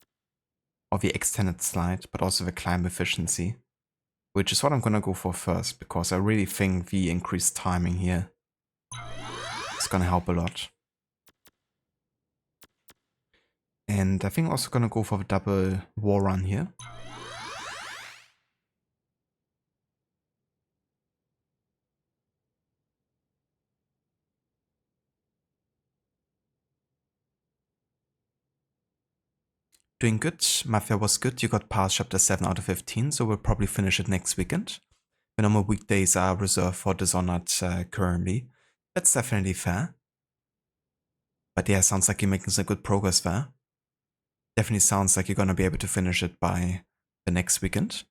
Or the extended slide, but also the climb efficiency. Which is what I'm gonna go for first, because I really think the increased timing here is gonna help a lot. And I think I'm also gonna go for the double wall run here. Doing good. Mafia was good. You got past chapter 7 out of 15, so we'll probably finish it next weekend. The normal weekdays are reserved for Dishonored currently. That's definitely fair. But yeah, sounds like you're making some good progress there. Definitely sounds like you're gonna be able to finish it by the next weekend.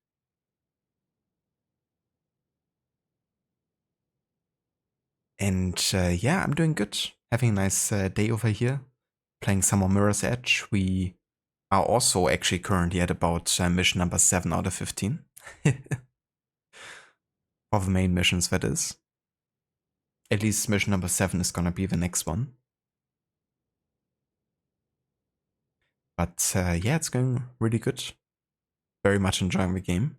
And yeah, I'm doing good. Having a nice day over here. Playing some more Mirror's Edge. We are also actually currently at about mission number 7 out of 15. For the main missions, that is. At least mission number 7 is gonna be the next one. But yeah, it's going really good. Very much enjoying the game.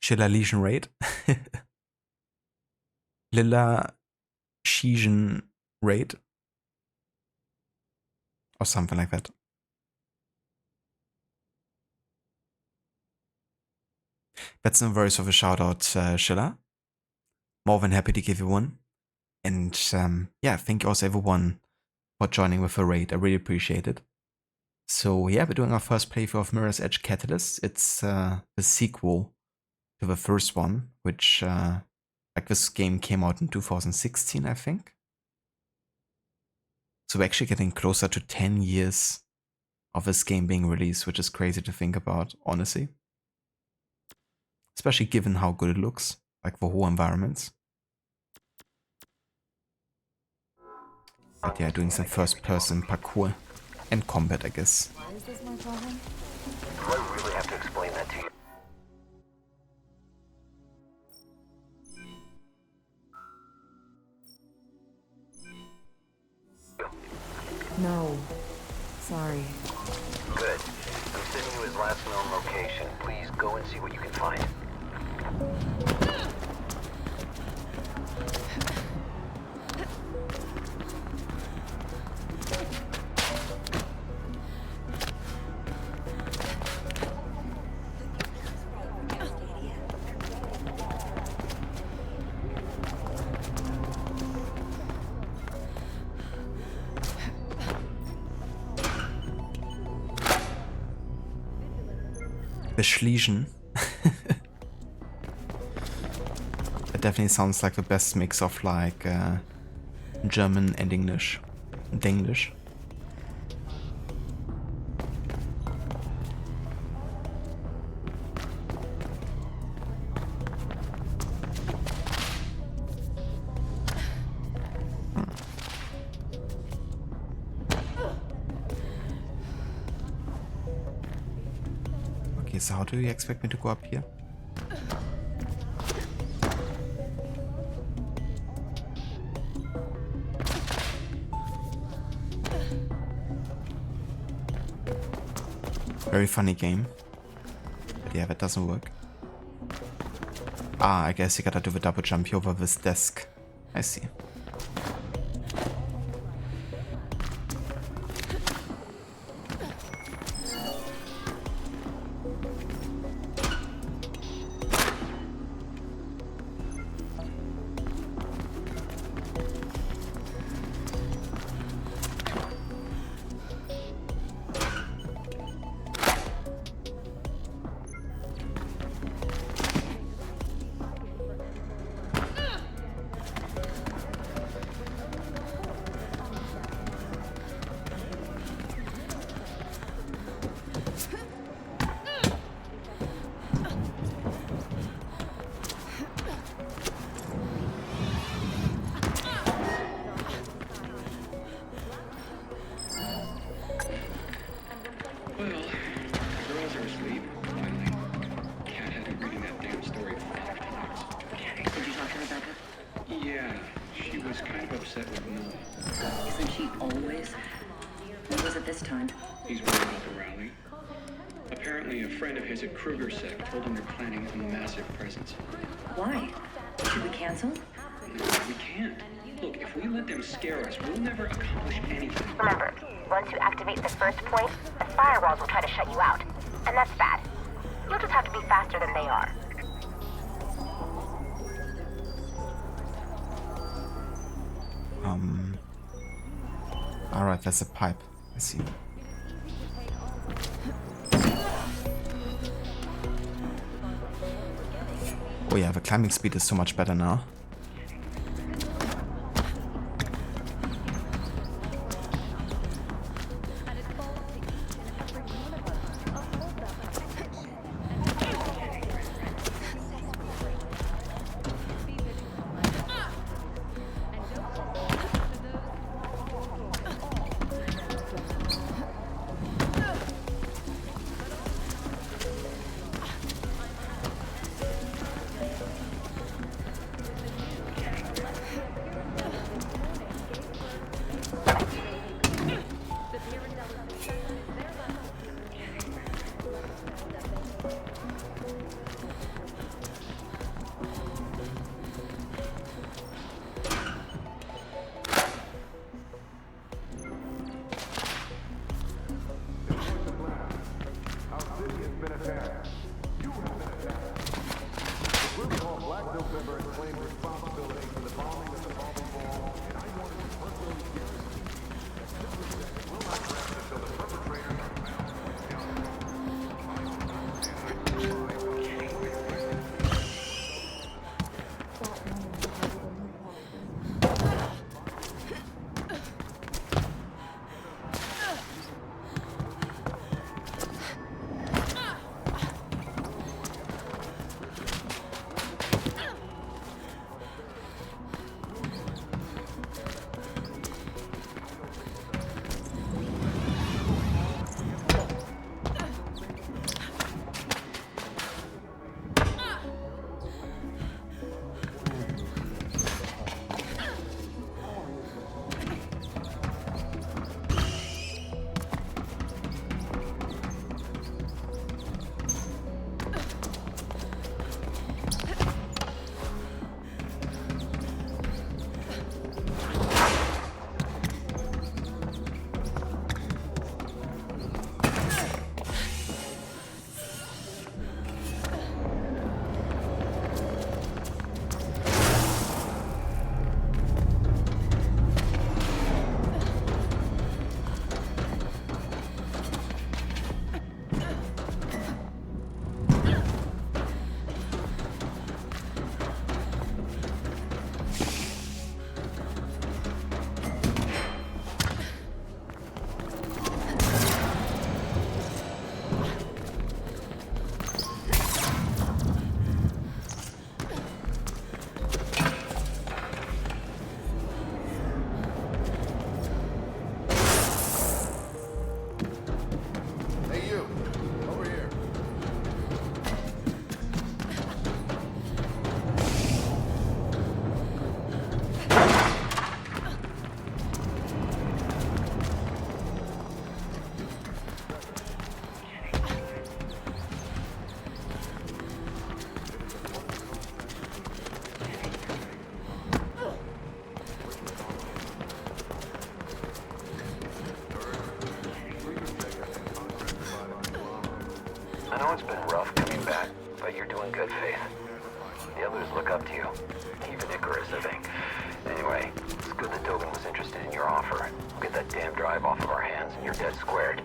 Schiller Legion Raid. Lilla Legion Raid. Or something like that. That's no worries of a shout out, Schiller. More than happy to give you one. And yeah, thank you also everyone for joining with the raid. I really appreciate it. So yeah, we're doing our first playthrough of Mirror's Edge Catalyst. It's the sequel to the first one, which like this game came out in 2016, I think. So we're actually getting closer to 10 years of this game being released, which is crazy to think about, honestly. Especially given how good it looks, like the whole environments. But yeah, doing some first-person parkour and combat, I guess. Why is this my problem? Do I really have to explain that to you? No. Sorry. Good. I'm sending you his last known location. Please go and see what you can find. The Schlesian. It definitely sounds like the best mix of like German and English. Denglish. So how do you expect me to go up here? Very funny game. But yeah, that doesn't work. Ah, I guess you gotta do the double jump over this desk. I see. Isn't she always? What was it this time? He's worried about the rally. Apparently, a friend of his at Kruger Sec told him they're planning a massive presence. Why? Should we cancel? No, we can't. Look, if we let them scare us, we'll never accomplish anything. Remember, once you activate the first point, the firewalls will try to shut you out. And that's bad. You'll just have to be faster than they are. Alright, that's a pipe. I see. Oh yeah, the climbing speed is so much better now. good, Faith. The others look up to you. Even Icarus, I think. Anyway, it's good that Dogen was interested in your offer. Get that damn drive off of our hands and you're dead squared.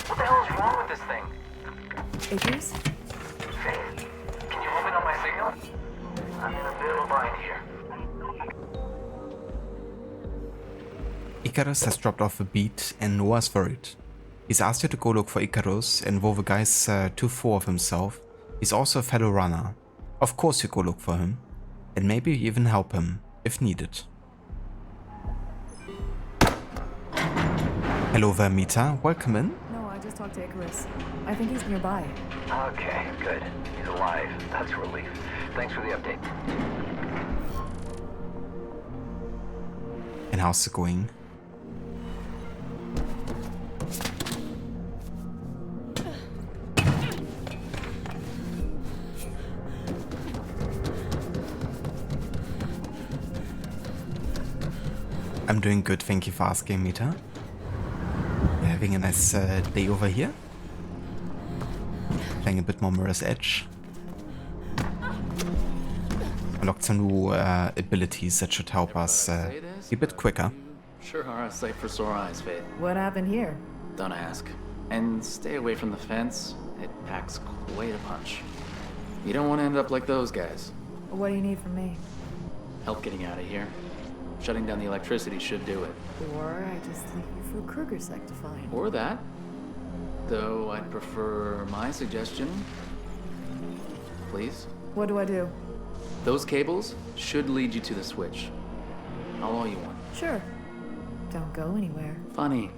What the hell is wrong with this thing? Icarus? Faith, can you home in on my signal? I'm in a bit of a bind here. Icarus has dropped off a beat and Noah's worried. He's asked you to go look for Icarus, and though the guy's too full of himself, he's also a fellow runner. Of course you go look for him, and maybe even help him, if needed. Hello there, Mita. Welcome in. No, I just talked to Icarus. I think he's nearby. Okay, good. He's alive. That's a relief. Thanks for the update. And how's it going? I'm doing good, thank you for asking, Mita. You're having a nice day over here. Playing a bit more Mirror's Edge. Unlocked some new abilities that should help us be a bit quicker. Sure are a sight for sore eyes, Faith. What happened here? Don't ask. And stay away from the fence. It packs quite a punch. You don't want to end up like those guys. What do you need from me? Help getting out of here. Shutting down the electricity should do it. Or I just leave you for Kruger Sec to find. Or that. Though I'd prefer my suggestion. Please? What do I do? Those cables should lead you to the switch. How all you want. Sure. Don't go anywhere. Funny.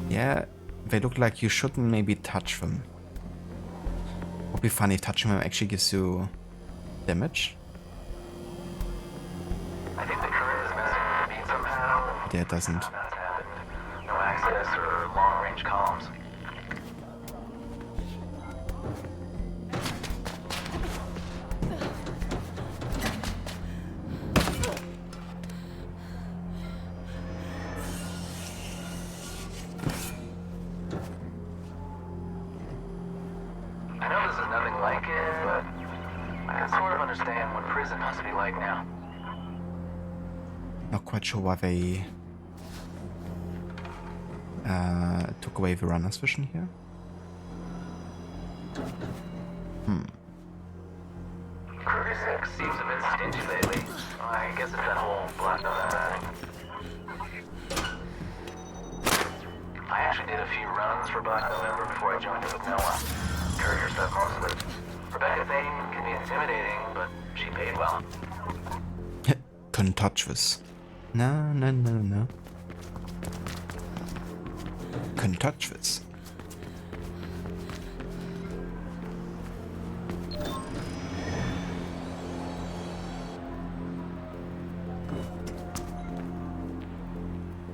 Yeah, they look like you shouldn't maybe touch them. Would be funny if touching them actually gives you damage. I think the current is messing with the beam somehow. Yeah, it doesn't. That's happened. No access or long-range comms. I know this is nothing like it, but I can sort of understand what prison must be like now. Not quite sure why they took away the runner's vision here. Kruger Sec seems a bit stingy lately. I guess it's that whole black thing. I actually did a few runs for Black November before I joined in with Noah. Courier stuff mostly. Rebecca Thane can be intimidating, but she paid well. Couldn't touch this. No, no, no, no. Couldn't touch this.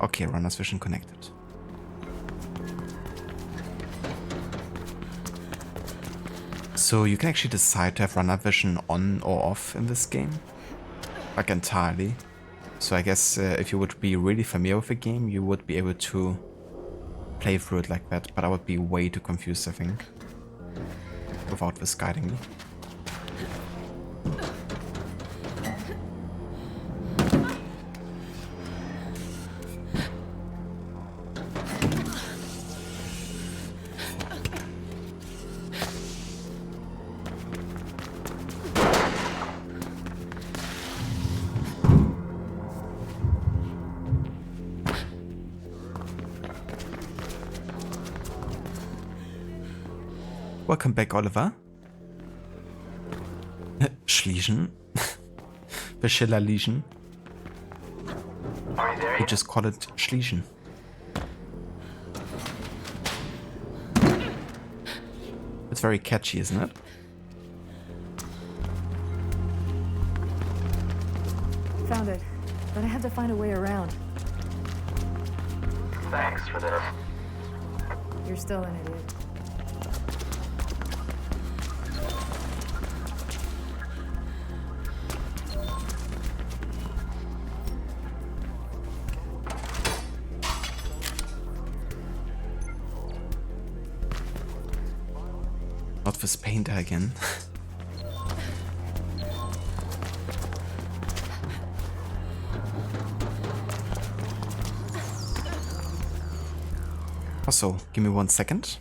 Okay, runner's vision connected. So you can actually decide to have runner vision on or off in this game. Like entirely. So I guess if you would be really familiar with the game, you would be able to play through it like that, but I would be way too confused, I think, without this guiding me. Welcome back, Oliver. Schließen. The Schiller Legion. We just call it Schließen. It's very catchy, isn't it? Found it. But I have to find a way around. Thanks for this. You're still an idiot. Not this painter again. Also, give me 1 second.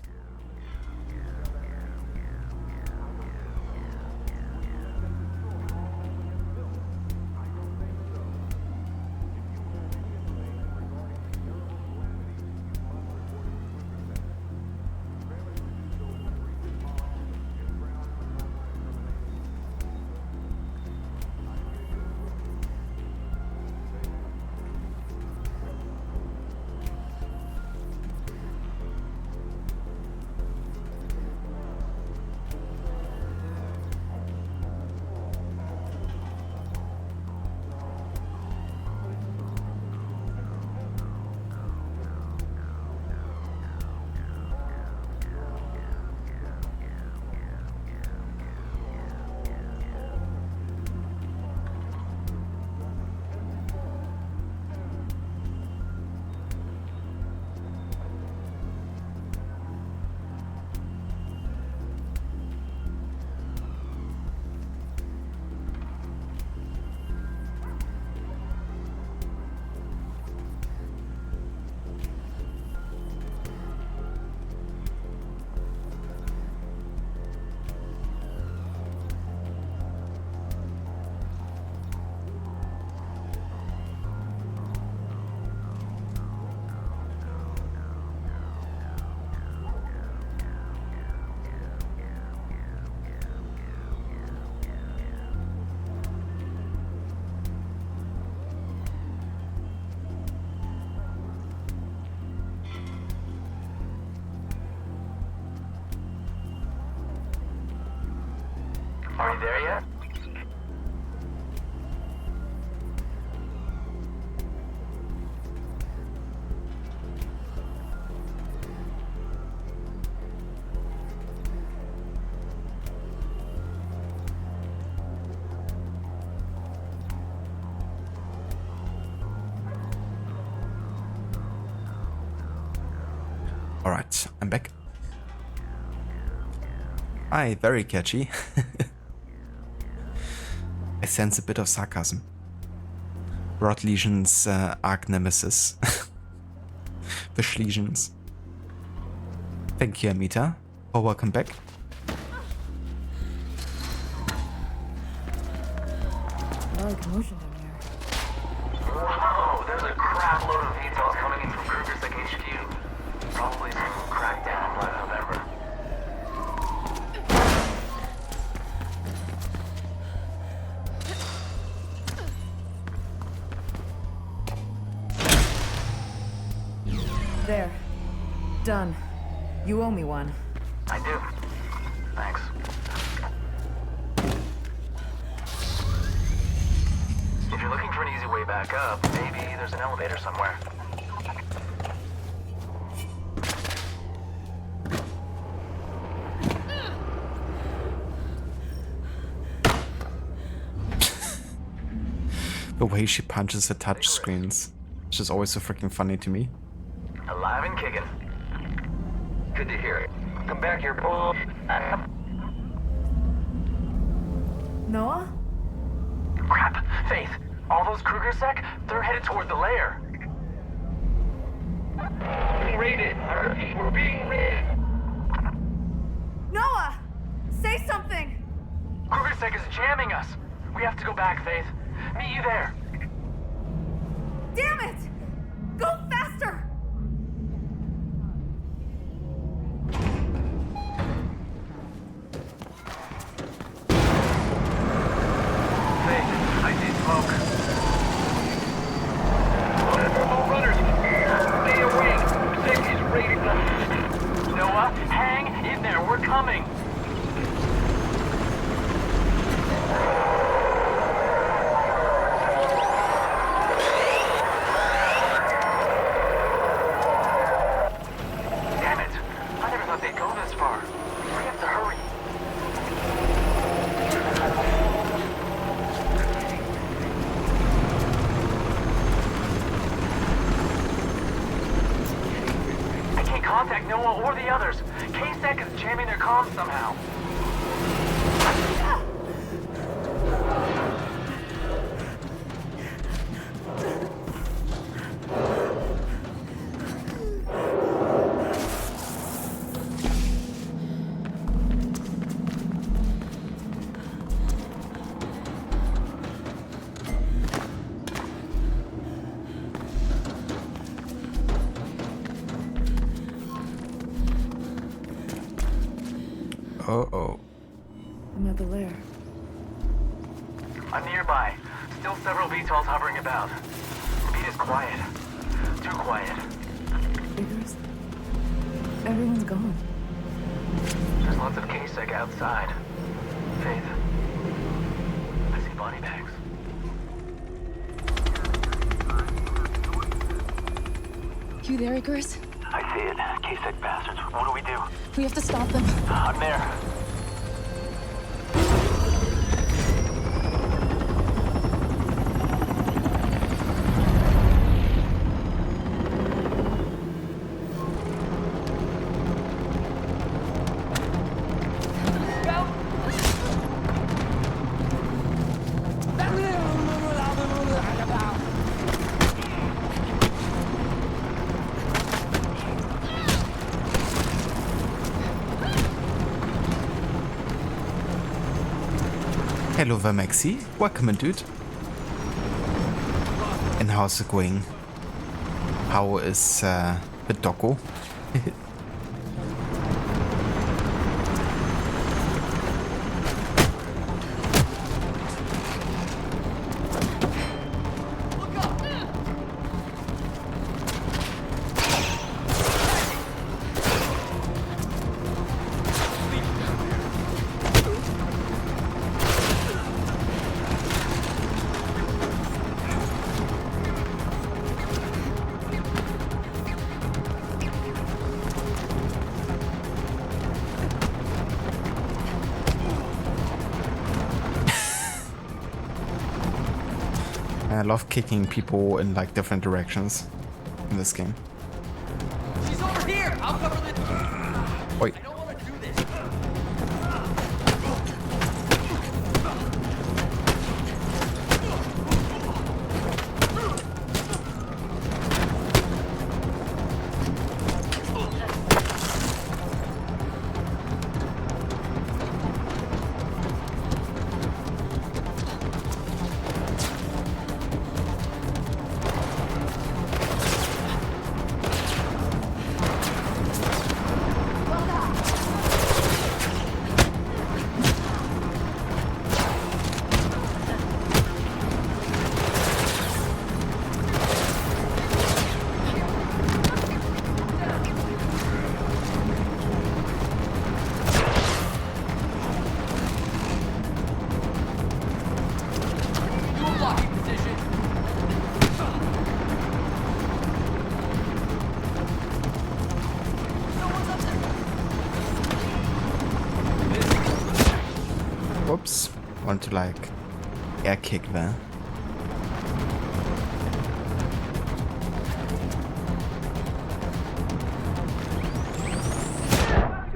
Are you there yet? Alright, I'm back. Hi, very catchy. I sense a bit of sarcasm. Rod Legion's arch nemesis. Fish Legions. Thank you, Amita. Oh, welcome back. I like commotion down here. Whoa, there's a crap load of details coming in from Kruger's HQ. Probably some crackdown by November. There. Done. You owe me one. I do. Thanks. If you're looking for an easy way back up, maybe there's an elevator somewhere. The way she punches the touch screens. It's just always so freaking funny to me. Alive and kicking. Good to hear it. Come back here, bull. Noah? Crap. Faith, all those Kruger sec, they're headed toward the lair. Being raided. I repeat, we're being raided. Noah! Say something! Kruger sec is jamming us. We have to go back, Faith. Meet you there. Damn it! Go faster! Faith, I see smoke. All runners, stay away. Sec is raiding us. Noah, hang in there. We're coming. Noah or the others. K-Sec is jamming their comms somehow. Uh-oh. I'm at the lair. I'm nearby. Still several VTOLs hovering about. Beat is quiet. Too quiet. Icarus? Everyone's gone. There's lots of K-Sec outside. Faith. I see body bags. You there, Icarus? I see it. K-Sec bastards. What do we do? We have to stop them. I'm there. Hello there, Maxi. Welcome, dude. And how's it going? How is the doggo? I love kicking people in like different directions in this game. She's over here. I'll cover the. Wait. I don't want to do this. Whoops. Want to like air kick there.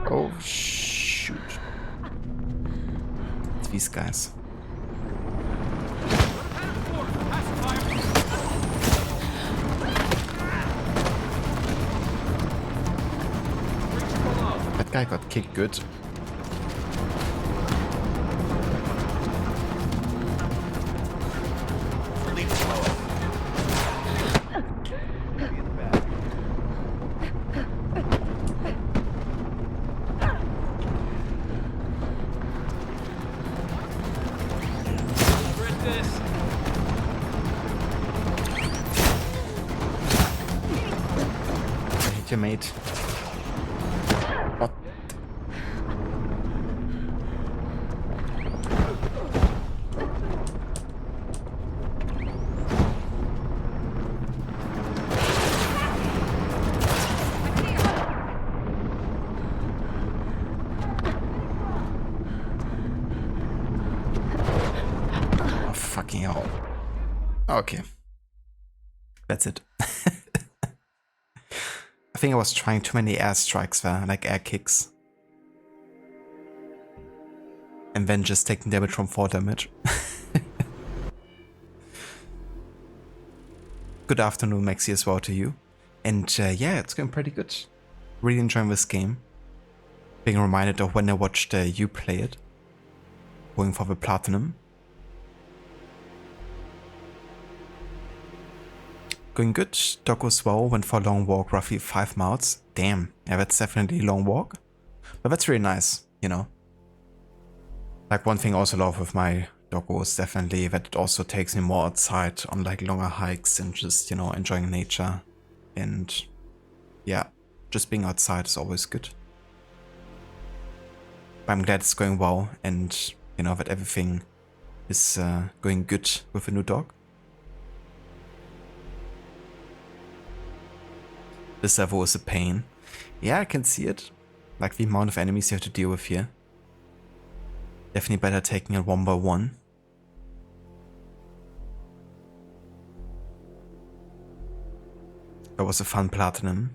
Oh shoot. It's these guys. That guy got kicked good. Your mate. What? Oh, fucking hell. Okay. That's it. think I was trying too many air strikes there, like air kicks. And then just taking damage from 4 damage. Good afternoon, Maxi, as well to you. And yeah, it's going pretty good. Really enjoying this game. Being reminded of when I watched you play it. Going for the platinum. Going good. Dog as well. Went for a long walk, roughly 5 miles. Damn. Yeah, that's definitely a long walk. But that's really nice, you know. Like one thing I also love with my doggo is definitely that it also takes me more outside on like longer hikes and just, you know, enjoying nature. And yeah, just being outside is always good. But I'm glad it's going well and, you know, that everything is going good with the new dog. This level is a pain. Yeah, I can see it. Like the amount of enemies you have to deal with here. Definitely better taking it one by one. That was a fun platinum.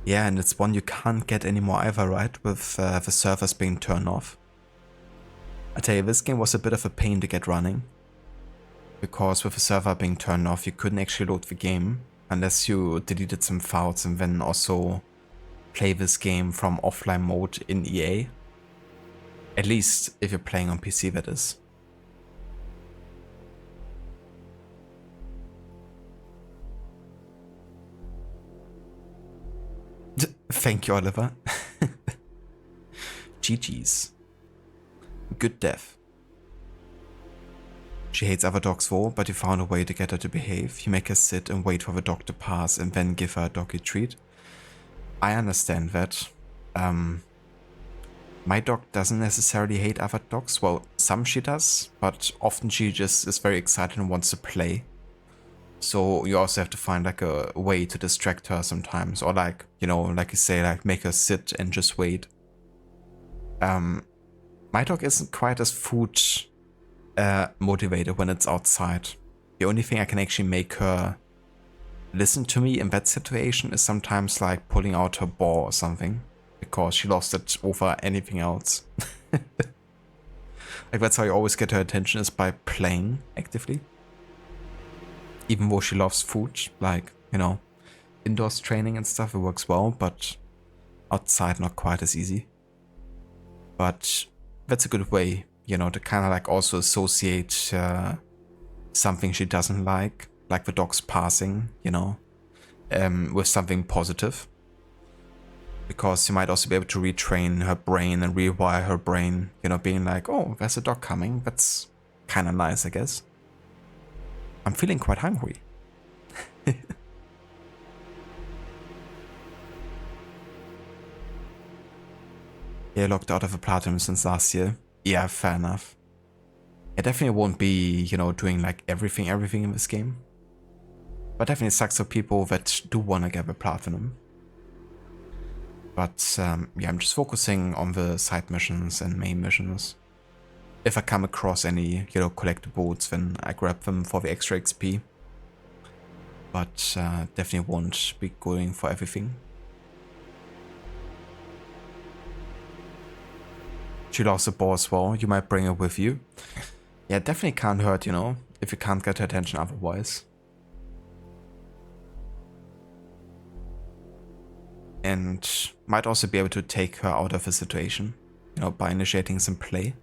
Yeah, and it's one you can't get anymore either, right? With the servers being turned off. I tell you, this game was a bit of a pain to get running. Because with the server being turned off, you couldn't actually load the game. Unless you deleted some files and then also play this game from offline mode in EA. At least if you're playing on PC, that is. Thank you, Oliver. GG's. Good death. She hates other dogs though, but you found a way to get her to behave. You make her sit and wait for the dog to pass and then give her a doggy treat. I understand that. My dog doesn't necessarily hate other dogs. Well, some she does, but often she just is very excited and wants to play. So you also have to find like a way to distract her sometimes. Or like, you know, like you say, like make her sit and just wait. My dog isn't quite as food motivated when it's outside. The only thing I can actually make her listen to me in that situation is sometimes like pulling out her ball or something. Because she lost it over anything else. Like that's how you always get her attention, is by playing actively. Even though she loves food, like, you know, indoors training and stuff, it works well, but outside not quite as easy. But that's a good way, you know, to kind of like also associate something she doesn't like the dog's passing, you know, with something positive. Because you might also be able to retrain her brain and rewire her brain, you know, being like, oh, there's a dog coming. That's kind of nice, I guess. I'm feeling quite hungry. Yeah, locked out of a platinum since last year. Yeah, fair enough. I definitely won't be, you know, doing like everything in this game. But definitely sucks for people that do want to get a platinum. But yeah, I'm just focusing on the side missions and main missions. If I come across any, you know, collectibles, then I grab them for the extra XP. But definitely won't be going for everything. She lost the ball as well. You might bring her with you. Yeah, definitely can't hurt, you know, if you can't get her attention otherwise. And might also be able to take her out of the situation, you know, by initiating some play.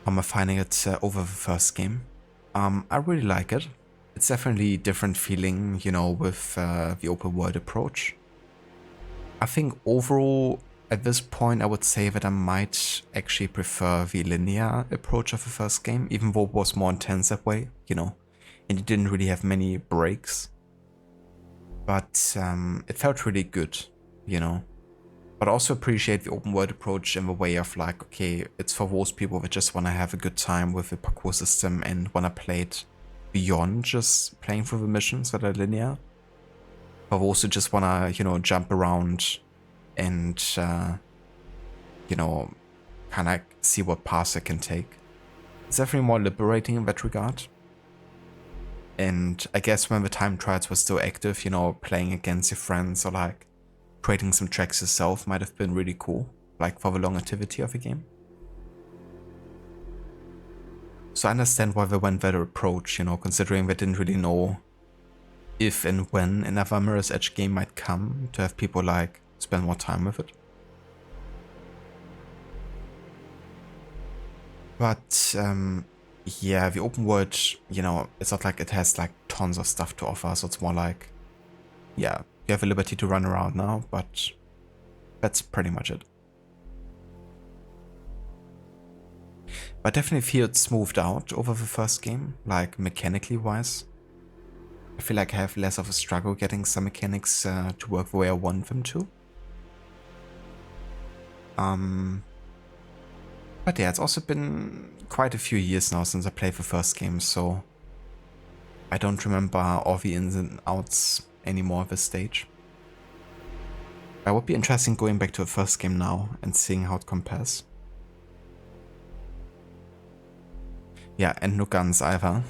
How am I finding it over the first game? I really like it. It's definitely a different feeling, you know, with the open world approach. I think overall, at this point, I would say that I might actually prefer the linear approach of the first game, even though it was more intense that way, you know. And it didn't really have many breaks. But it felt really good, you know. But I also appreciate the open world approach in the way of like, okay, it's for those people that just want to have a good time with the parkour system and want to play it beyond just playing through the missions that are linear. But also just want to, you know, jump around and, you know, kind of see what paths I can take. It's definitely more liberating in that regard. And I guess when the time trials were still active, you know, playing against your friends or like creating some tracks yourself might have been really cool, like for the longevity of a game. So I understand why they went that approach, you know, considering they didn't really know if and when another Mirror's Edge game might come to have people like spend more time with it. But yeah, the open world, you know, it's not like it has like tons of stuff to offer, so it's more like, yeah, you have the liberty to run around now, but that's pretty much it. But definitely feel it's smoothed out over the first game, like mechanically wise. I feel like I have less of a struggle getting some mechanics to work the way I want them to. But yeah, it's also been quite a few years now since I played the first game, so I don't remember all the ins and outs anymore at this stage. It would be interesting going back to the first game now and seeing how it compares. Yeah, and no guns either.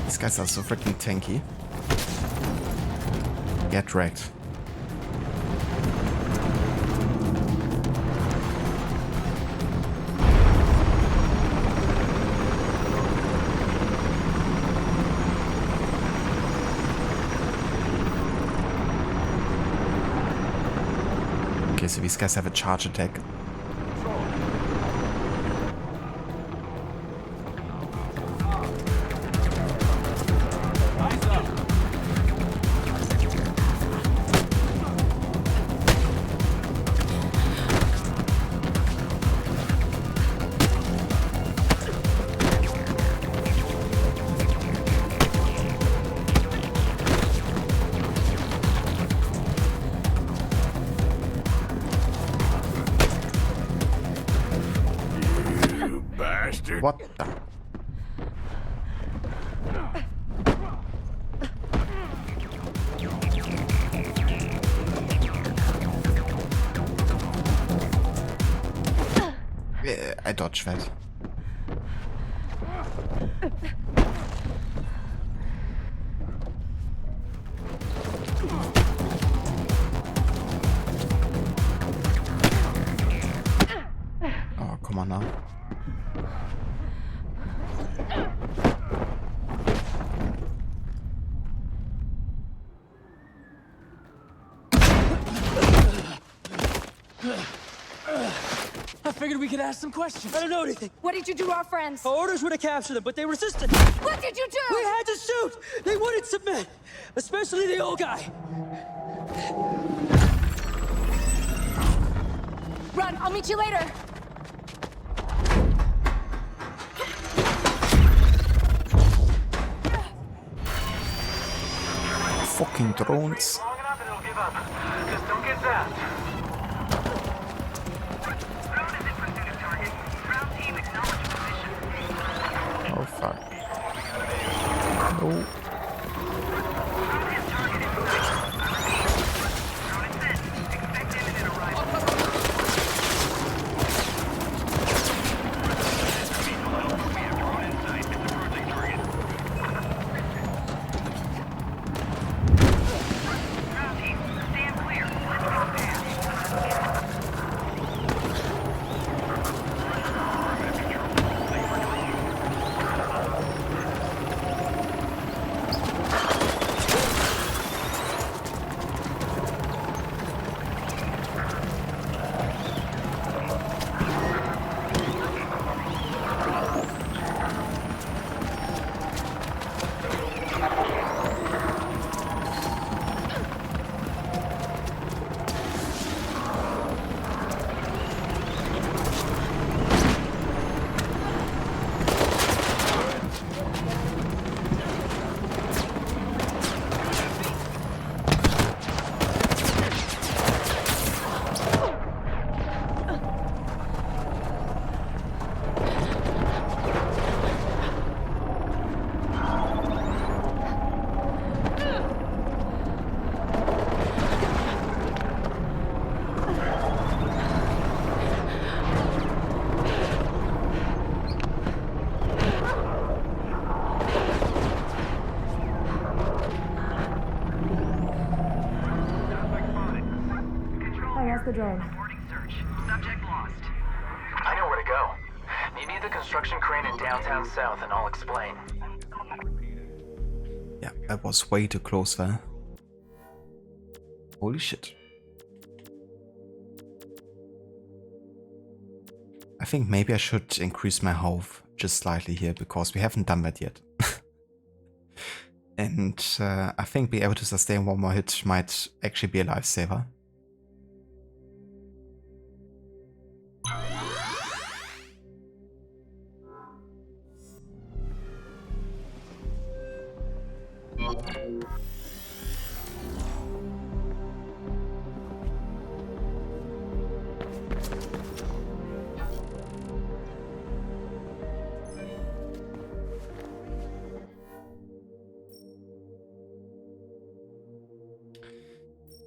These guys are so freaking tanky. Get wrecked. Okay, so these guys have a charge attack. I dodged that. Oh, come on now. I figured we could ask some questions. I don't know anything. What did you do to our friends? Our orders were to capture them, but they resisted. What did you do? We had to shoot! They wouldn't submit! Especially the old guy. Run, I'll meet you later. Fucking drones. Long enough and it'll give up. Just don't get zapped. Drone is in pursuit of target. Ground team acknowledge position. Oh fuck. No. Drone is target in sight. I repeat. Drone is set. Expect imminent arrival. We have drone in sight. It's approaching target. Ground team, stand clear. Let's go past. The drone. Reporting search. Subject lost. I know where to go. Meet me at the construction crane in downtown South and I'll explain. Yeah, that was way too close there. Holy shit. I think maybe I should increase my health just slightly here because we haven't done that yet. And I think being able to sustain one more hit might actually be a lifesaver.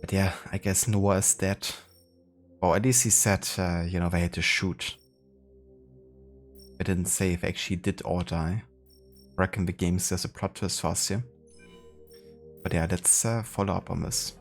But yeah, I guess Noah is dead. Or at least he said, you know, they had to shoot. I didn't say if actually did or die. I reckon the game says a plot twist for us here. But yeah, let's follow up on this.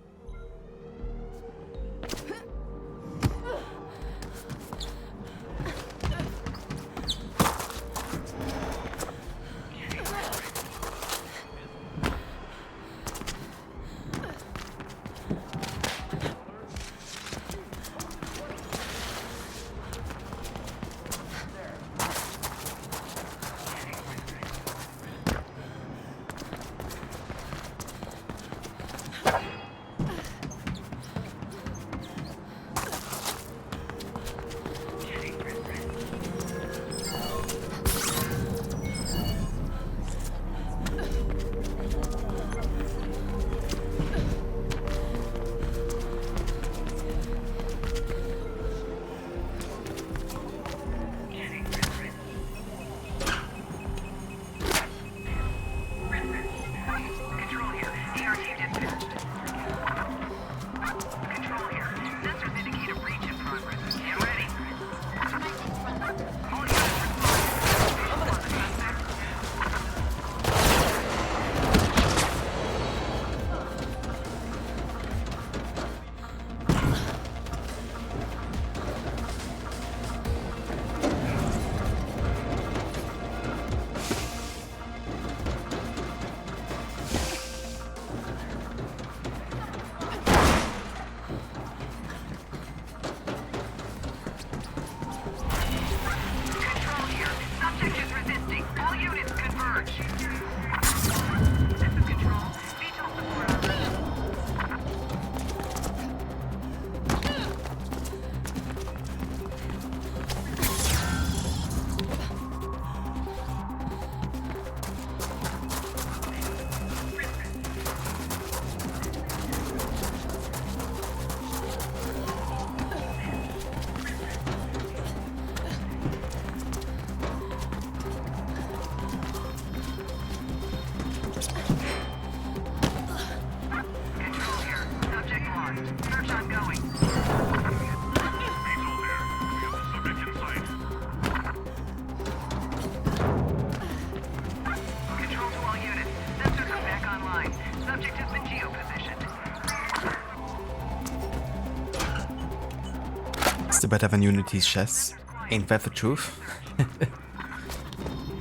Still better than Unity's chess. Ain't that the truth?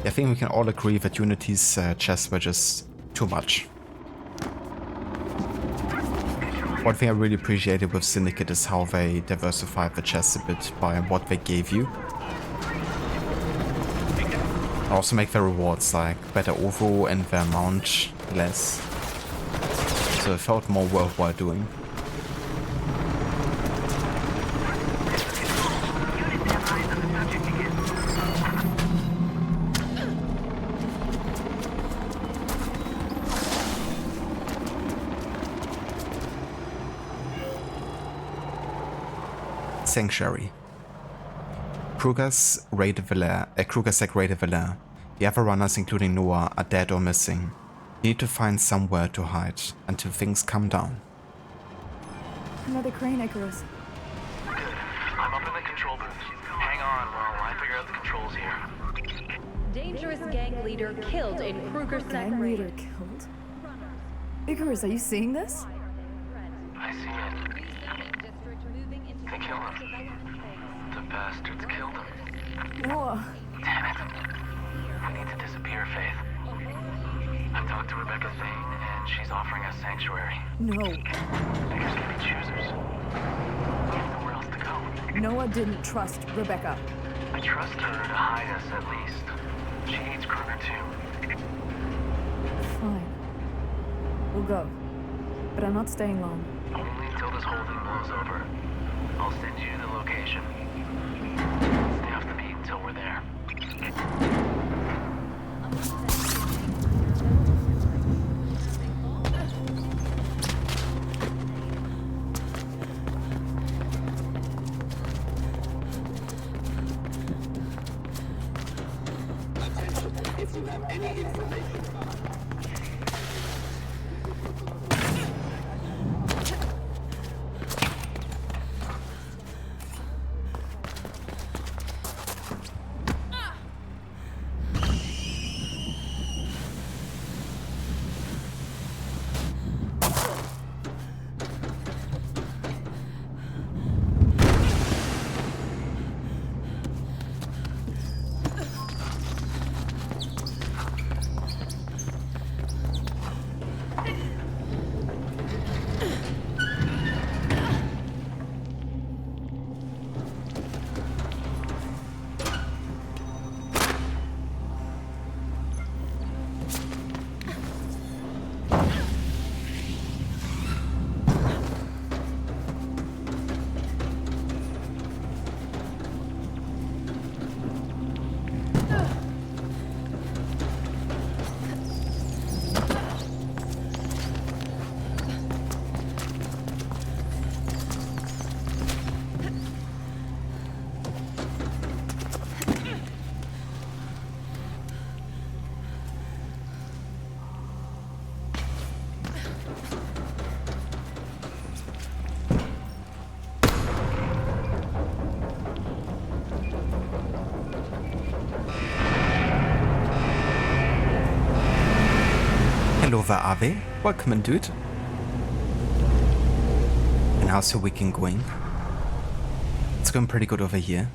I think we can all agree that Unity's chess were just too much. One thing I really appreciated with Syndicate is how they diversified the chess a bit by what they gave you. Also make the rewards like better overall and the amount less. So it felt more worthwhile doing. Sanctuary. Kruger's Kruger-sec raided the lair. The other runners, including Noah, are dead or missing. You need to find somewhere to hide until things calm down. Another crane, Icarus. I'm up in the control booth. Hang on while I figure out the controls here. Dangerous gang leader killed in Kruger-sec Gang raid. leader killed? Icarus, are you seeing this? I see it. They killed him. The bastards killed him. Noah. Damn it. We need to disappear, Faith. I've talked to Rebecca Thane, and she's offering us sanctuary. No. Figures can be choosers. We have nowhere else to go. Noah didn't trust Rebecca. I trust her to hide us, at least. She needs Kruger, too. Fine. We'll go. But I'm not staying long. Only until this whole thing blows over. I'll send you the location. Stay off the beat until we're there. If you have any information about Hello there, Ave. Welcome in, dude. And how's your weekend going? It's going pretty good over here.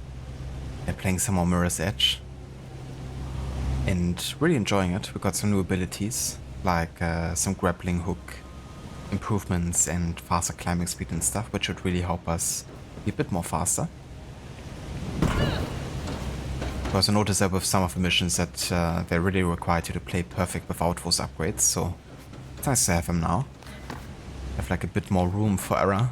They're playing some more Mirror's Edge. And really enjoying it. We got some new abilities, like some grappling hook improvements and faster climbing speed and stuff, which should really help us be a bit more faster. Because I noticed that with some of the missions that they really required you to play perfect without those upgrades, so it's nice to have them now. Have like a bit more room for error.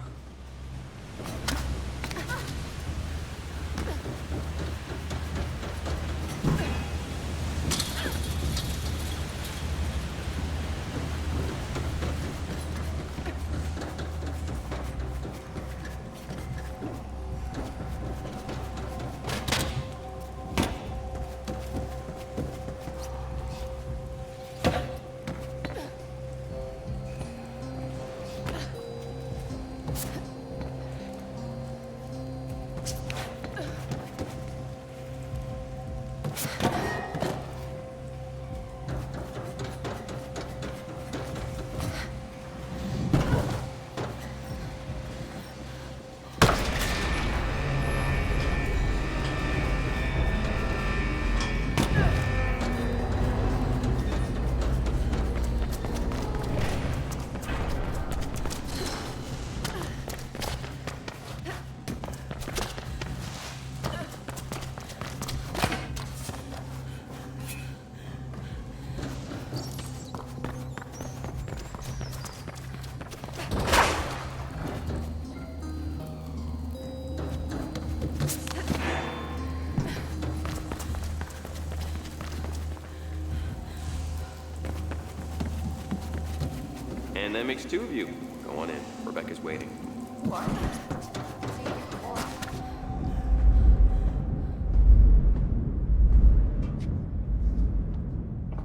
And that makes 2 of you. Go on in. Rebecca's waiting.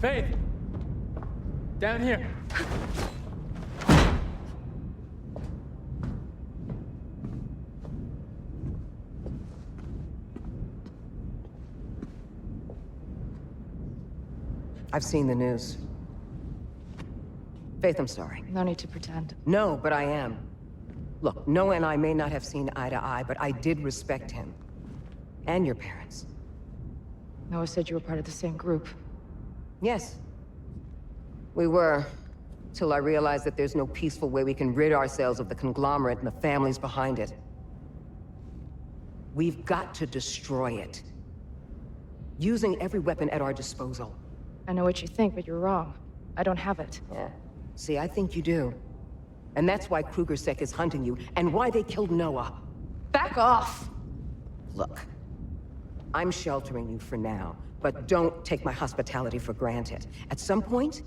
Faith! Down here. I've seen the news. Faith, I'm sorry. No need to pretend. No, but I am. Look, Noah and I may not have seen eye to eye, but I did respect him. And your parents. Noah said you were part of the same group. Yes. We were. Till I realized that there's no peaceful way we can rid ourselves of the conglomerate and the families behind it. We've got to destroy it. Using every weapon at our disposal. I know what you think, but you're wrong. I don't have it. Yeah. See, I think you do. And that's why KrugerSec is hunting you, and why they killed Noah. Back off! Look, I'm sheltering you for now, but don't take my hospitality for granted. At some point,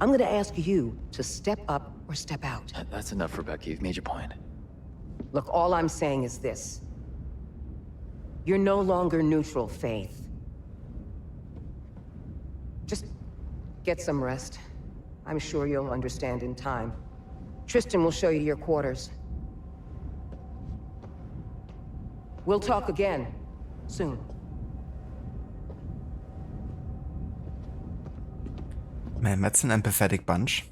I'm gonna ask you to step up or step out. That's enough, Rebecca. You've made your point. Look, all I'm saying is this. You're no longer neutral, Faith. Just get some rest. I'm sure you'll understand in time. Tristan will show you your quarters. We'll talk again, soon. Man, that's an empathetic bunch.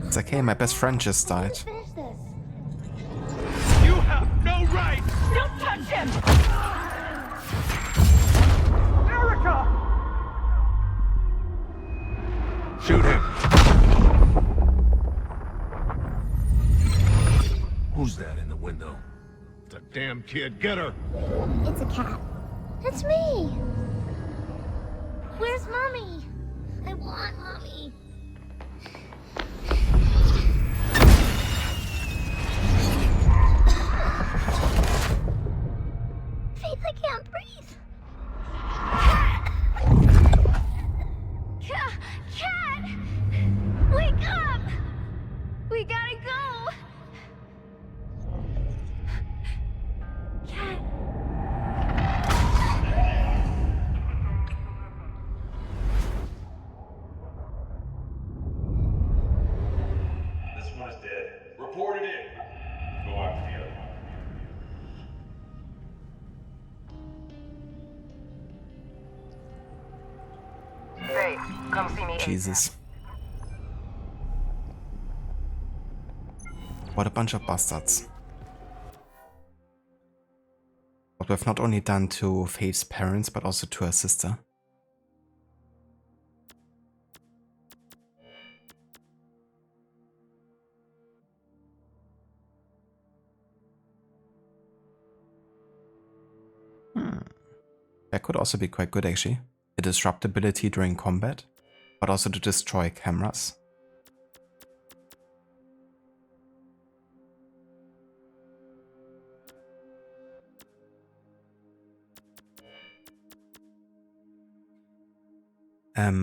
It's okay, my best friend just died. You have no right! Don't touch him! Erica! Shoot him! Who's that in the window? It's a damn kid. Get her! It's a cat. It's me! Where's Mommy? I want Mommy. Faith, I can't breathe. Cat! Wake up! We gotta go! Cat. This one is dead. Report it in. Go after the other one. Faith, come see me. Jesus. What a bunch of bastards. What we've not only done to Faith's parents, but also to her sister. That could also be quite good actually. A disruptability during combat, but also to destroy cameras.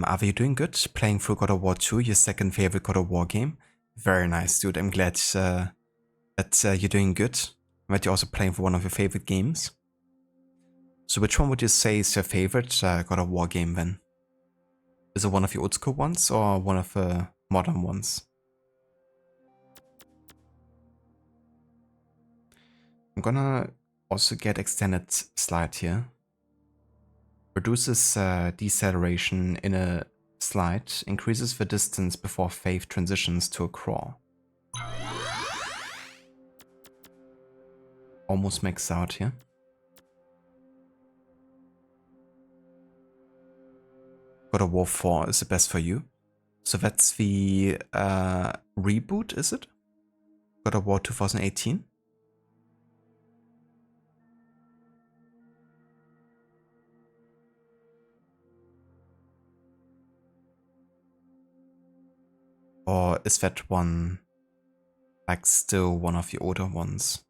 Are you doing good? Playing through God of War 2, your second favorite God of War game? Very nice, dude. I'm glad that you're doing good. And that you're also playing for one of your favorite games. So which one would you say is your favorite God of War game then? Is it one of the old school ones or one of the modern ones? I'm gonna also get extended slide here. Reduces deceleration in a slide, increases the distance before Faith transitions to a crawl. Almost maxed out here. God of War 4 is the best for you. So that's the reboot, is it? God of War 2018? Or is that one like still one of the older ones?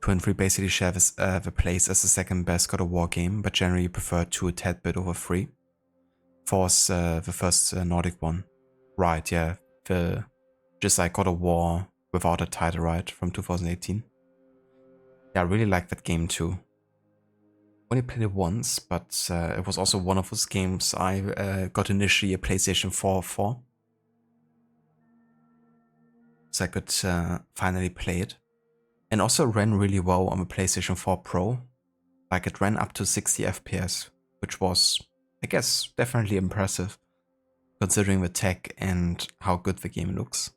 2 and 3 basically share the place as the second best God of War game, but generally prefer 2 a tad bit over 3. 4's the first Nordic one. Right, yeah. Just like God of War without a title, right? From 2018. Yeah, I really like that game too. Only played it once, but it was also one of those games I got initially a PlayStation 4 for. So I could finally play it. And also ran really well on the PlayStation 4 Pro. Like it ran up to 60 FPS, which was, I guess, definitely impressive, considering the tech and how good the game looks.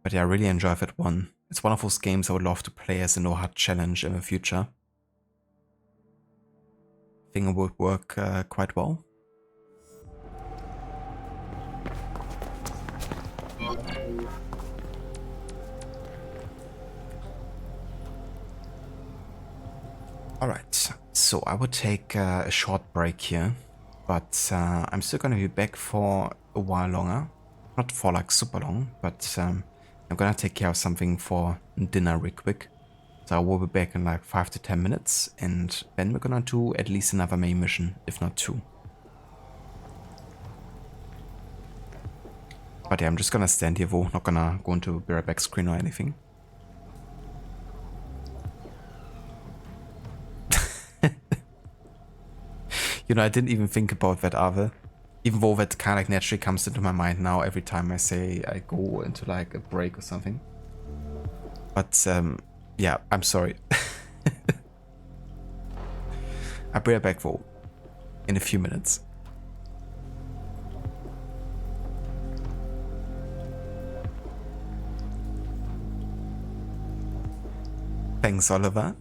But yeah, I really enjoy that one. It's one of those games I would love to play as a no-hard challenge in the future. I think it would work quite well. Alright, so I would take a short break here, but I'm still gonna be back for a while longer. Not for like super long, but I'm gonna take care of something for dinner real quick. So I will be back in like 5 to 10 minutes, and then we're gonna do at least another main mission, if not 2. But yeah, I'm just gonna stand here though, not gonna go into Be Right Back screen or anything. You know, I didn't even think about that either. Even though that kind of like naturally comes into my mind now every time I say I go into like a break or something. But yeah, I'm sorry. I'll be right back though, in a few minutes. Thanks, Oliver.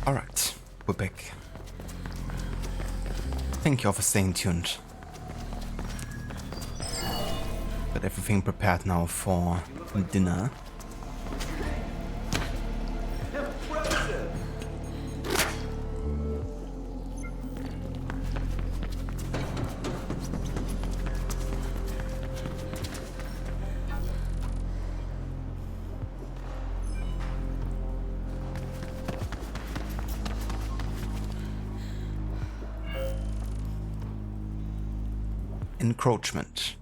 Alright, we're back. Thank you all for staying tuned. Got everything prepared now for dinner. Encroachment.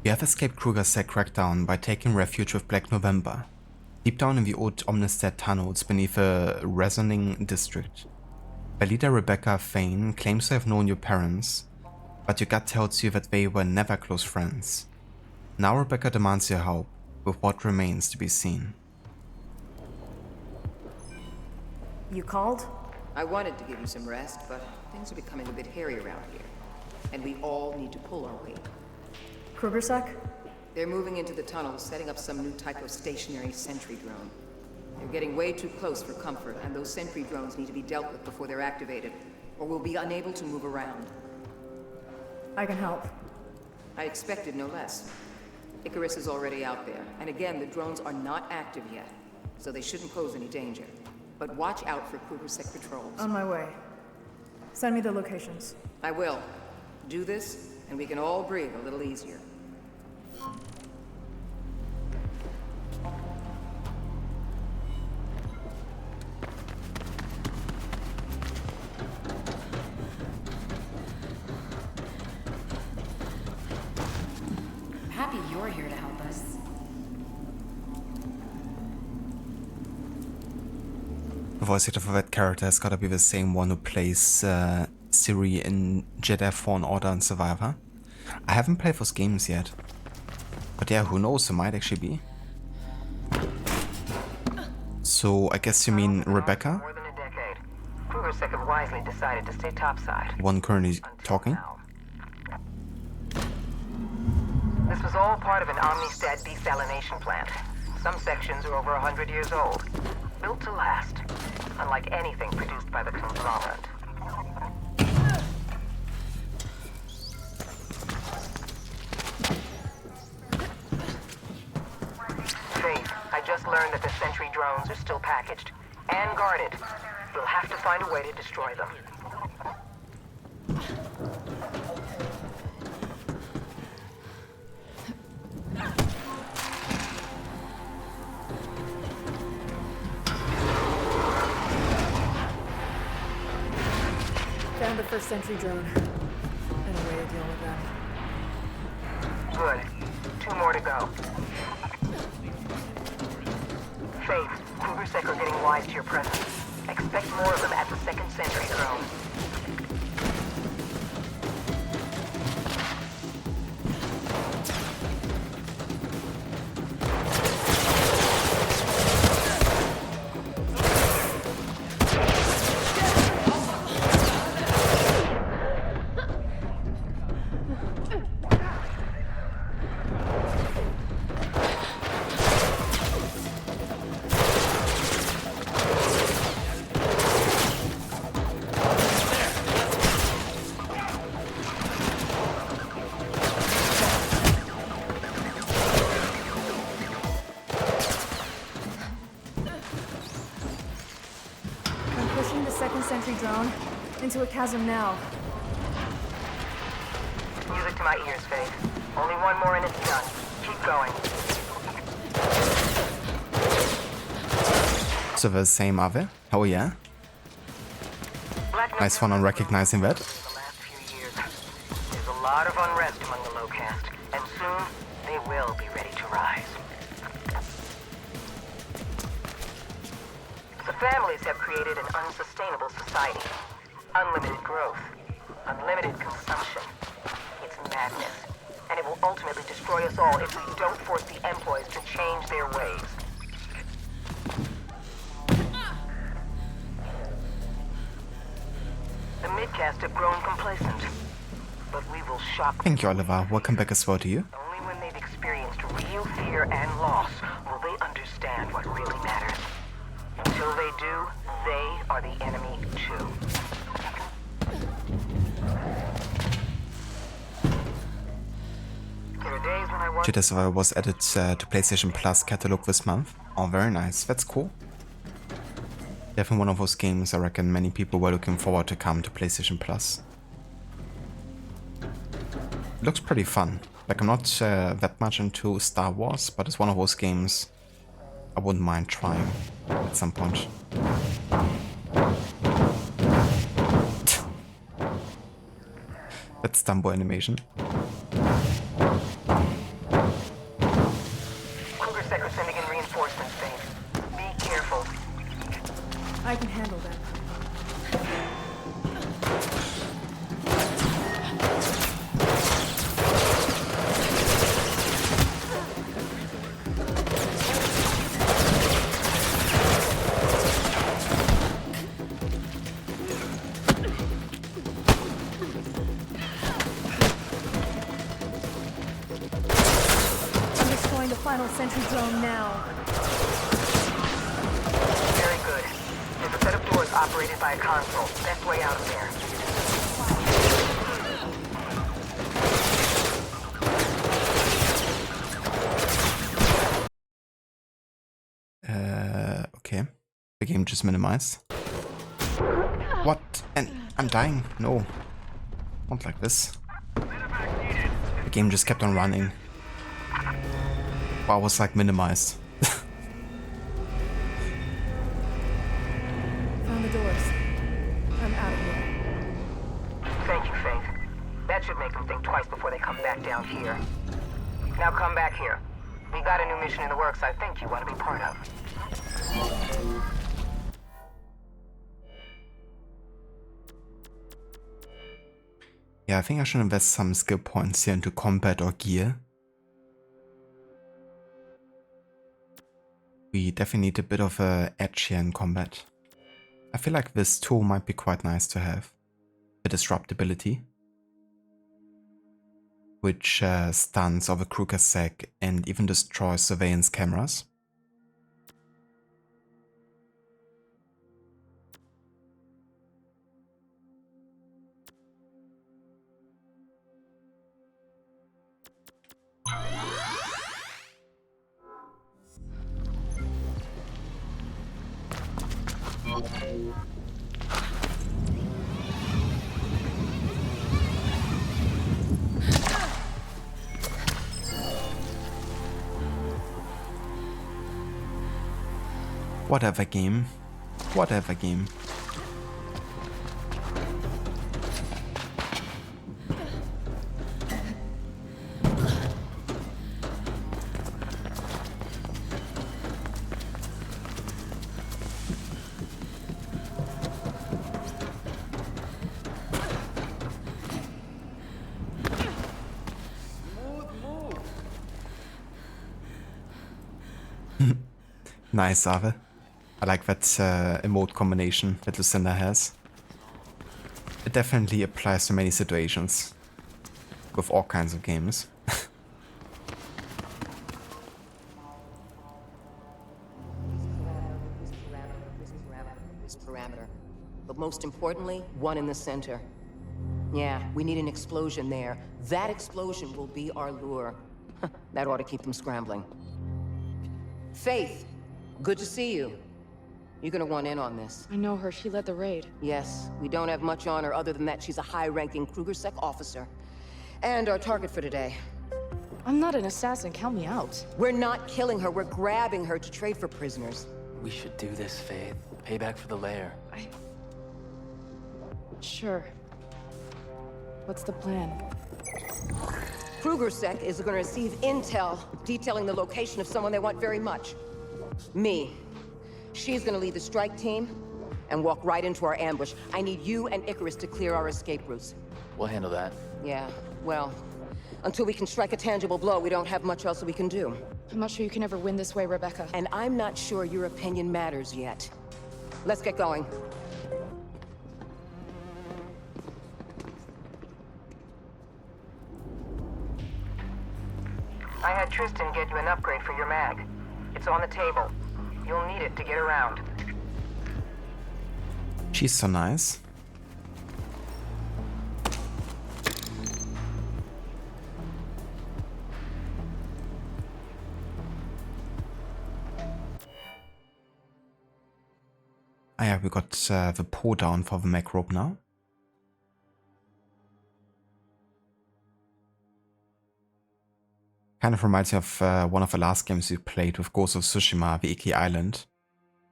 You have escaped Kruger's crackdown by taking refuge with Black November, deep down in the old Omnisted tunnels beneath a resonating district. Their leader Rebecca Fane claims to have known your parents, but your gut tells you that they were never close friends. Now Rebecca demands your help, with what remains to be seen. You called? I wanted to give you some rest, but things are becoming a bit hairy around here. And we all need to pull our weight. Krugersec? They're moving into the tunnels, setting up some new type of stationary sentry drone. They're getting way too close for comfort, and those sentry drones need to be dealt with before they're activated, or we'll be unable to move around. I can help. I expected no less. Icarus is already out there, and again, the drones are not active yet, so they shouldn't pose any danger. But watch out for Krugersec patrols. On my way. Send me the locations. I will. Do this, and we can all breathe a little easier. Happy you're here to help us. The voice actor for that character has gotta be the same one who plays Ciri in Jedi Fallen Order and Survivor. I haven't played those games yet. But yeah, who knows, it might actually be. So, I guess you mean Rebecca? More than a decade. Krugersec have wisely decided to stay topside. One currently talking. This was all part of an Omnistat desalination plant. Some sections are over 100 years old. Built to last. Unlike anything produced by the conglomerate. Faith, I just learned that the sentry drones are still packaged. And guarded. You'll have to find a way to destroy them. Found the first sentry drone. And a way to deal with them. Good. 2 more to go. Faith, Krugersec are getting wise to your presence. Expect more of them at the second sentry drone. Drone into a chasm now. Music to my ears, Faith. Only one more and it's done. Keep going. So the same Ave? Oh yeah. Nice one on recognizing that. There's a lot of unrest among the low caste, and soon they will be ready to rise. The families have created an unsustainable society. Unlimited growth. Unlimited consumption. It's madness. And it will ultimately destroy us all if we don't force the employees to change their ways. The mid-caste have grown complacent. But we will shock them. Thank you, Oliver. Welcome back as well to you. Only when they've experienced real fear and loss will they understand what really matters. Until they do, they are the enemy too. There are days when I want Jedi Survivor was added to PlayStation Plus catalog this month. Oh, very nice. That's cool. Definitely one of those games I reckon many people were looking forward to come to PlayStation Plus. It looks pretty fun. Like, I'm not that much into Star Wars, but it's one of those games I wouldn't mind trying at some point. That's Dumbo animation. Kruger Sec are sending in reinforcements, Faith. Be careful. I can handle that. Final sentry drone now. Very good. There's a set of doors operated by a console. Best way out of there. Okay. The game just minimized. What? And I'm dying? No. Not like this. The game just kept on running. Wow, was like minimized. Found the doors. I'm out of here. Thank you, Faith. That should make them think twice before they come back down here. Now come back here. We got a new mission in the works I think you want to be part of. Yeah, I think I should invest some skill points here into combat or gear. We definitely need a bit of a edge here in combat. I feel like this tool might be quite nice to have. The disruptability, which stuns over Kruger Sec and even destroys surveillance cameras. Whatever game. Whatever game. Nice, Ave. I like that emote combination that Lucinda has. It definitely applies to many situations. With all kinds of games. This parameter. But most importantly, one in the center. Yeah, we need an explosion there. That explosion will be our lure. That ought to keep them scrambling. Faith, good to see you. You're gonna want in on this. I know her. She led the raid. Yes, we don't have much on her other than that she's a high-ranking Kruger Sec officer. And our target for today. I'm not an assassin. Count me out. We're not killing her. We're grabbing her to trade for prisoners. We should do this, Faith. Payback for the lair. Sure. What's the plan? Kruger Sec is gonna receive intel detailing the location of someone they want very much. Me. She's gonna lead the strike team and walk right into our ambush. I need you and Icarus to clear our escape routes. We'll handle that. Yeah, well, until we can strike a tangible blow, we don't have much else we can do. I'm not sure you can ever win this way, Rebecca. And I'm not sure your opinion matters yet. Let's get going. I had Tristan get you an upgrade for your mag. It's on the table. You'll need it to get around. She's so nice. Ah yeah, we got the pour down for the mech rope now. Kind of reminds me of one of the last games we played with Ghost of Tsushima, the Iki Island.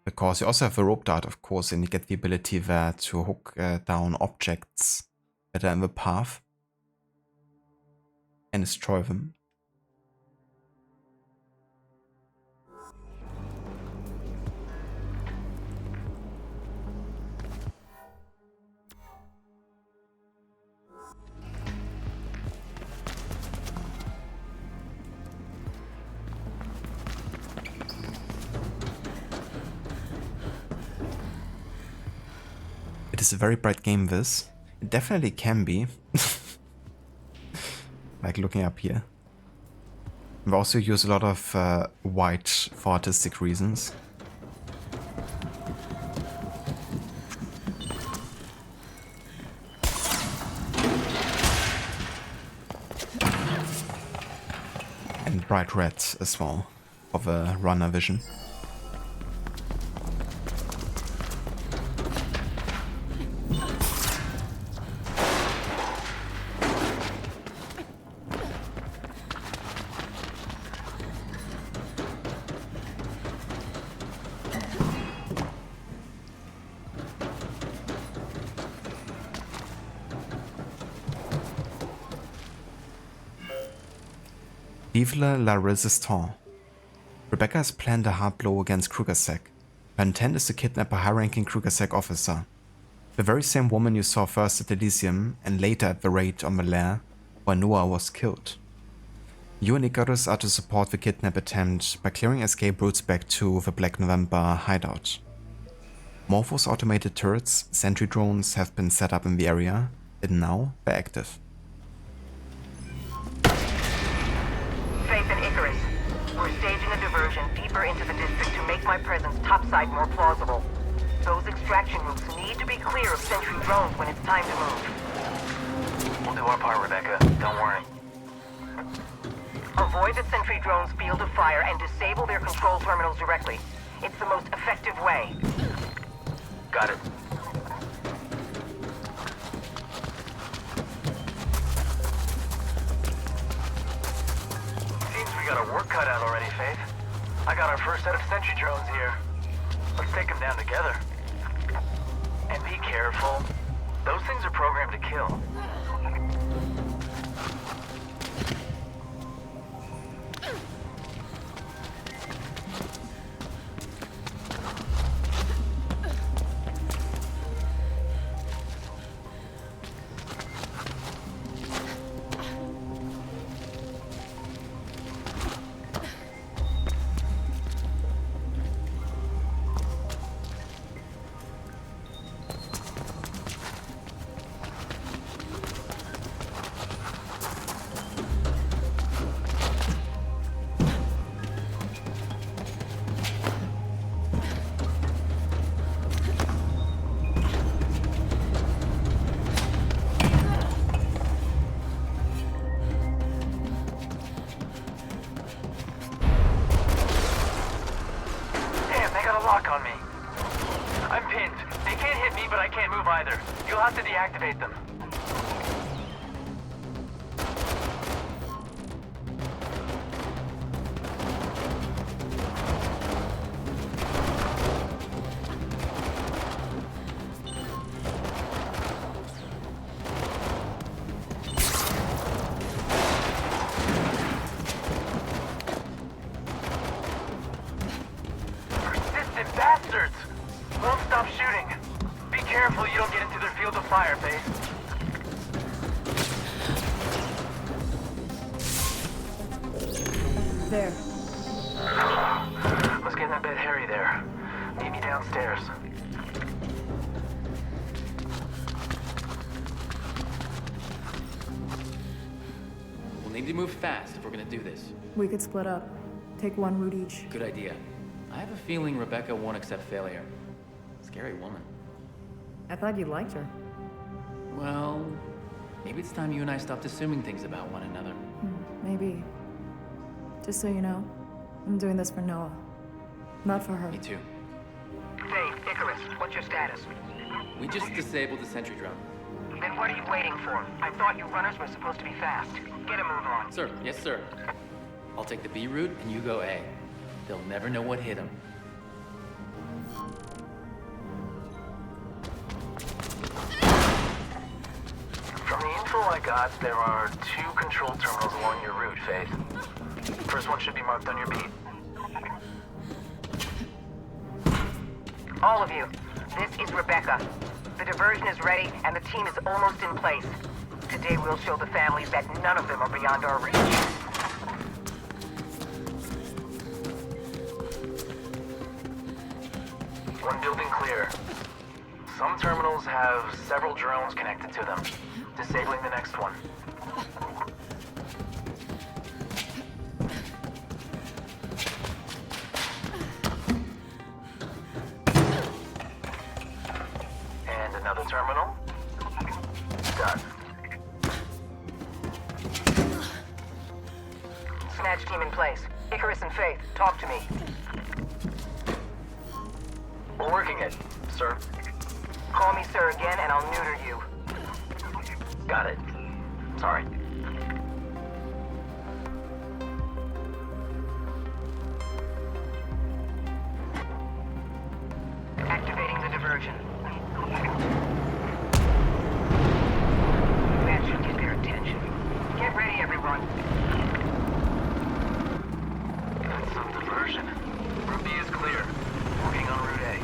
Because you also have the rope dart, of course, and you get the ability there to hook down objects that are in the path and destroy them. It is a very bright game, this. It definitely can be. Like looking up here. We also use a lot of white for artistic reasons. And bright red as well, for the runner vision. Vive la Resistance. Rebecca has planned a hard blow against Krugersec. Her intent is to kidnap a high-ranking Krugersec officer. The very same woman you saw first at Elysium and later at the raid on the lair where Noah was killed. You and Icarus are to support the kidnap attempt by clearing escape routes back to the Black November hideout. Morpho's automated turrets, sentry drones have been set up in the area, and now they're active. Faith and Icarus, we're staging a diversion deeper into the district to make my presence topside more plausible. Those extraction routes need to be clear of sentry drones when it's time to move. We'll do our part, Rebecca. Don't worry. Avoid the sentry drones' field of fire and disable their control terminals directly. It's the most effective way. Got it. Seems we got our work cut out already, Faith. I got our first set of sentry drones here. Let's take them down together. And be careful. Those things are programmed to kill. You'll have to deactivate them. Persistent bastards! Won't stop shooting. Be careful you don't get into their field of fire, Faith. There. Was getting a bit hairy there. Meet me downstairs. We'll need to move fast if we're gonna do this. We could split up. Take one route each. Good idea. I have a feeling Rebecca won't accept failure. Scary woman. I thought you liked her. Well, maybe it's time you and I stopped assuming things about one another. Maybe. Just so you know, I'm doing this for Noah. Not for her. Me too. Faith, Icarus, what's your status? We just disabled the sentry drone. Then what are you waiting for? I thought you runners were supposed to be fast. Get a move on. Sir, yes sir. I'll take the B route and you go A. They'll never know what hit them. From the info I got, there are 2 control terminals along your route, Faith. First one should be marked on your beat. All of you, this is Rebecca. The diversion is ready, and the team is almost in place. Today we'll show the families that none of them are beyond our reach. One building clear. Some terminals have several drones connected to them. Disabling the next one. And another terminal. Done. Snatch team in place. Icarus and Faith, talk to me. We're working it, sir. Call me sir again and I'll neuter you. Got it. Sorry. Activating the diversion. That should get their attention. Get ready, everyone. That's some diversion. Route B is clear. Working on Route A.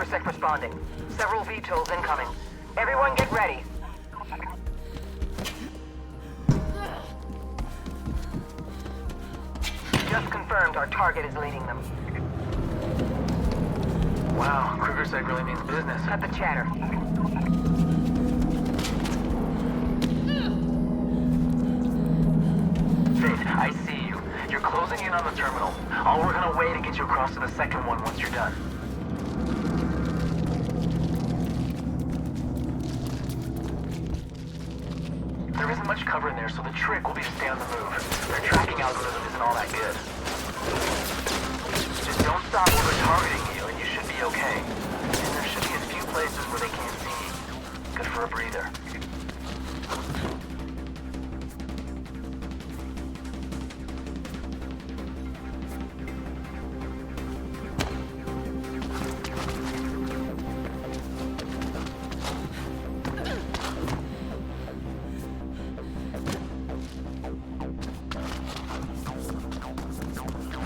Sec responding. Several VTOLs incoming. Everyone get ready. Just confirmed our target is leading them. Wow, KrugerSec really means business. Cut the chatter. Faith, I see you. You're closing in on the terminal. I'll work on a way to get you across to the second one once you're done. There isn't much cover in there, so the trick will be to stay on the move. Their tracking algorithm isn't all that good. Just don't stop where they're targeting you, and you should be okay. And there should be a few places where they can't see you. Good for a breather.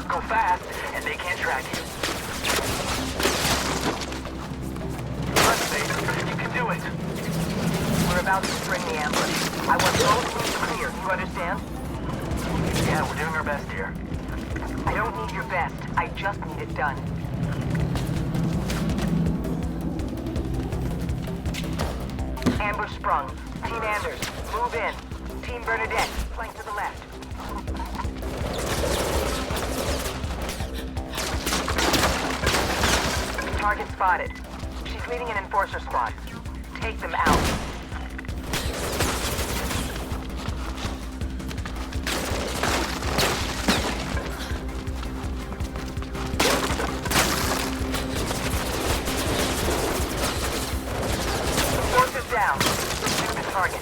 Go fast, and they can't track you. Run, Faith. You can do it. We're about to spring the ambush. I want both routes clear. You understand? Yeah, we're doing our best here. I don't need your best. I just need it done. Ambush sprung. Team Anders, move in. Team Bernadette, flank to the left. Target spotted. She's leading an enforcer squad. Take them out. Enforcer's down. Pursue the target.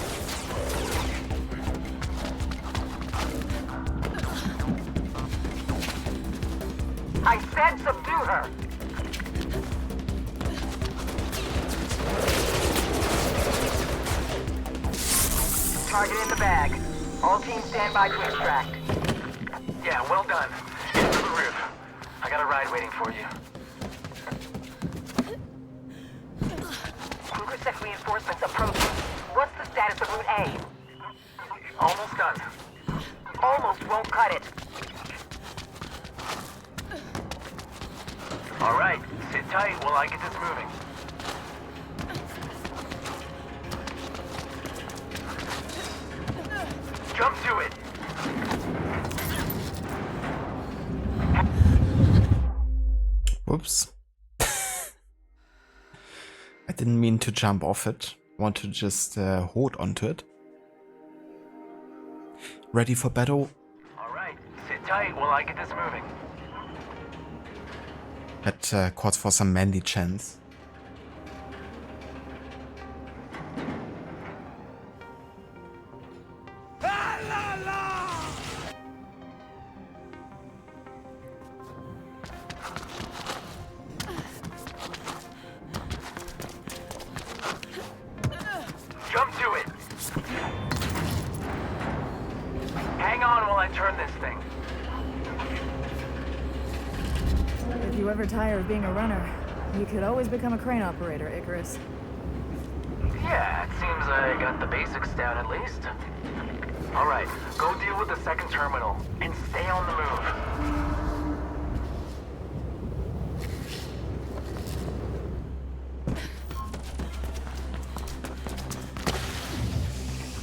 I said subdue her. Target in the bag. All teams stand by to extract. Yeah, well done. Get to the roof. I got a ride waiting for you. this moving. Jump to it. Whoops. I didn't mean to jump off it. I want to just hold onto it. Ready for battle? Alright, sit tight while I get this moving. That calls for some manly chants. Jump to it. Hang on while I turn this thing. If you ever tire of being a runner, you could always become a crane operator, Icarus. Yeah, it seems I got the basics down at least. Alright, go deal with the second terminal, and stay on the move.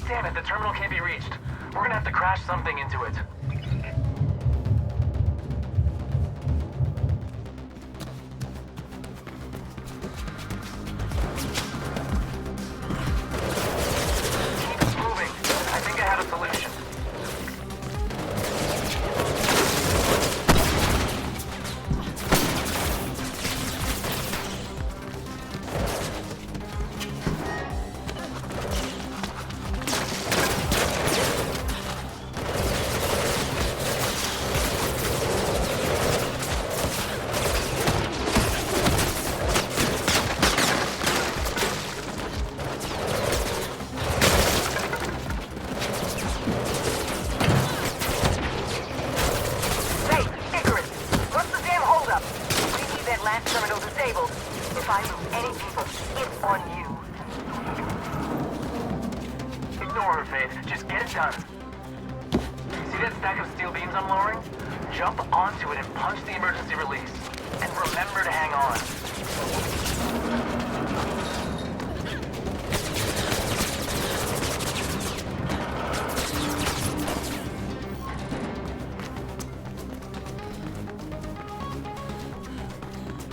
Damn it, the terminal can't be reached. We're gonna have to crash something into it. Keep moving. I think I have a solution.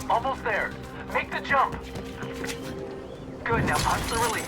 Almost there. Make the jump. Good, now punch the release.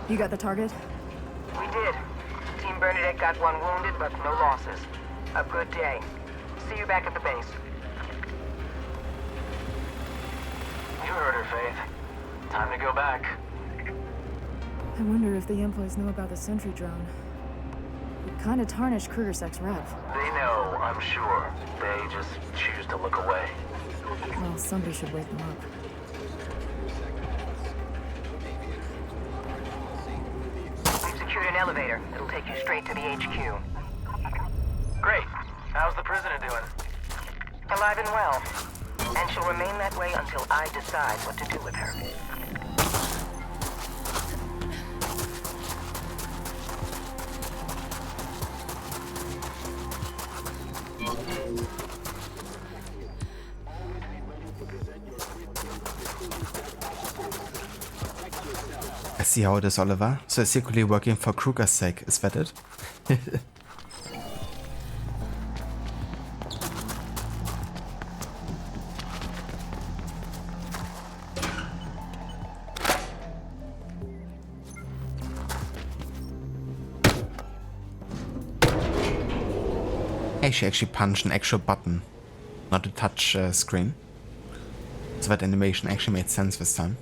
You got the target? We did. Team Bernadette got one wounded, but no losses. A good day. See you back at the base. You heard her, Faith. Time to go back. I wonder if the employees know about the sentry drone. It kinda tarnished Krugersek's rep. They know, I'm sure. They just choose to look away. Well, somebody should wake them up. An elevator. It'll take you straight to the HQ. Great. How's the prisoner doing? Alive and well. And she'll remain that way until I decide what to do with her. I see how it is, Oliver. So secretly working for Kruger's is that it? Hey, she actually punched an actual button, not a touch screen. So that animation actually made sense this time.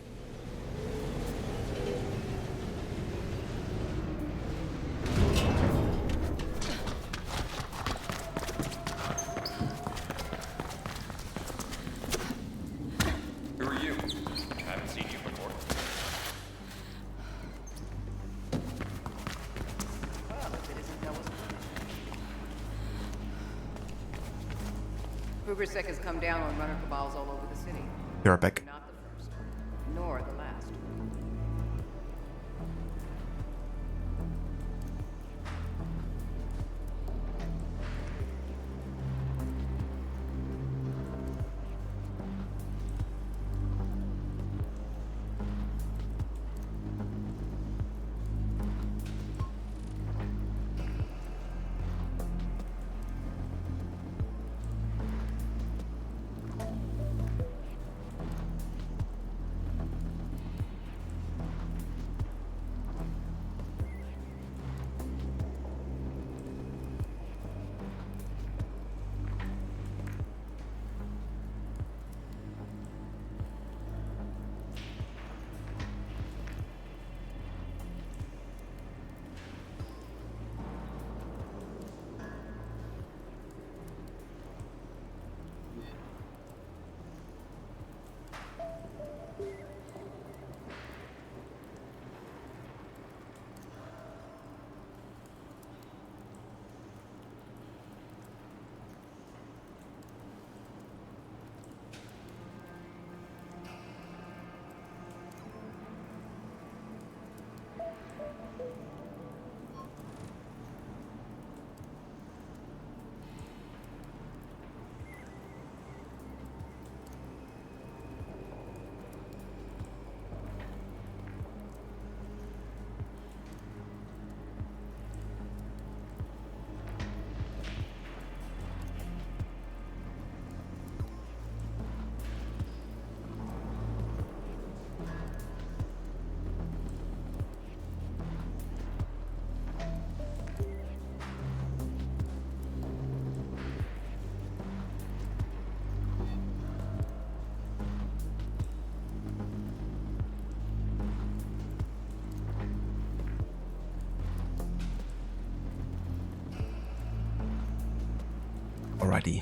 Krugersec has come down on runner cabals all over the city. You're back. Not the first, nor the last. Alrighty.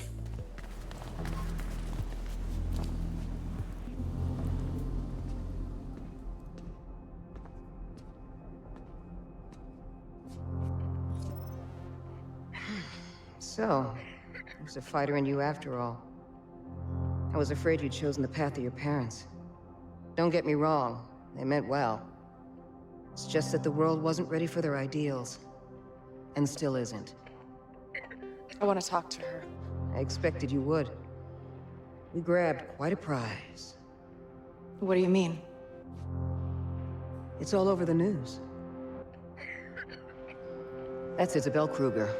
So, there's a fighter in you after all. I was afraid you'd chosen the path of your parents. Don't get me wrong, they meant well. It's just that the world wasn't ready for their ideals. And still isn't. I want to talk to her. I expected you would. We grabbed quite a prize. What do you mean? It's all over the news. That's Isabel Kruger.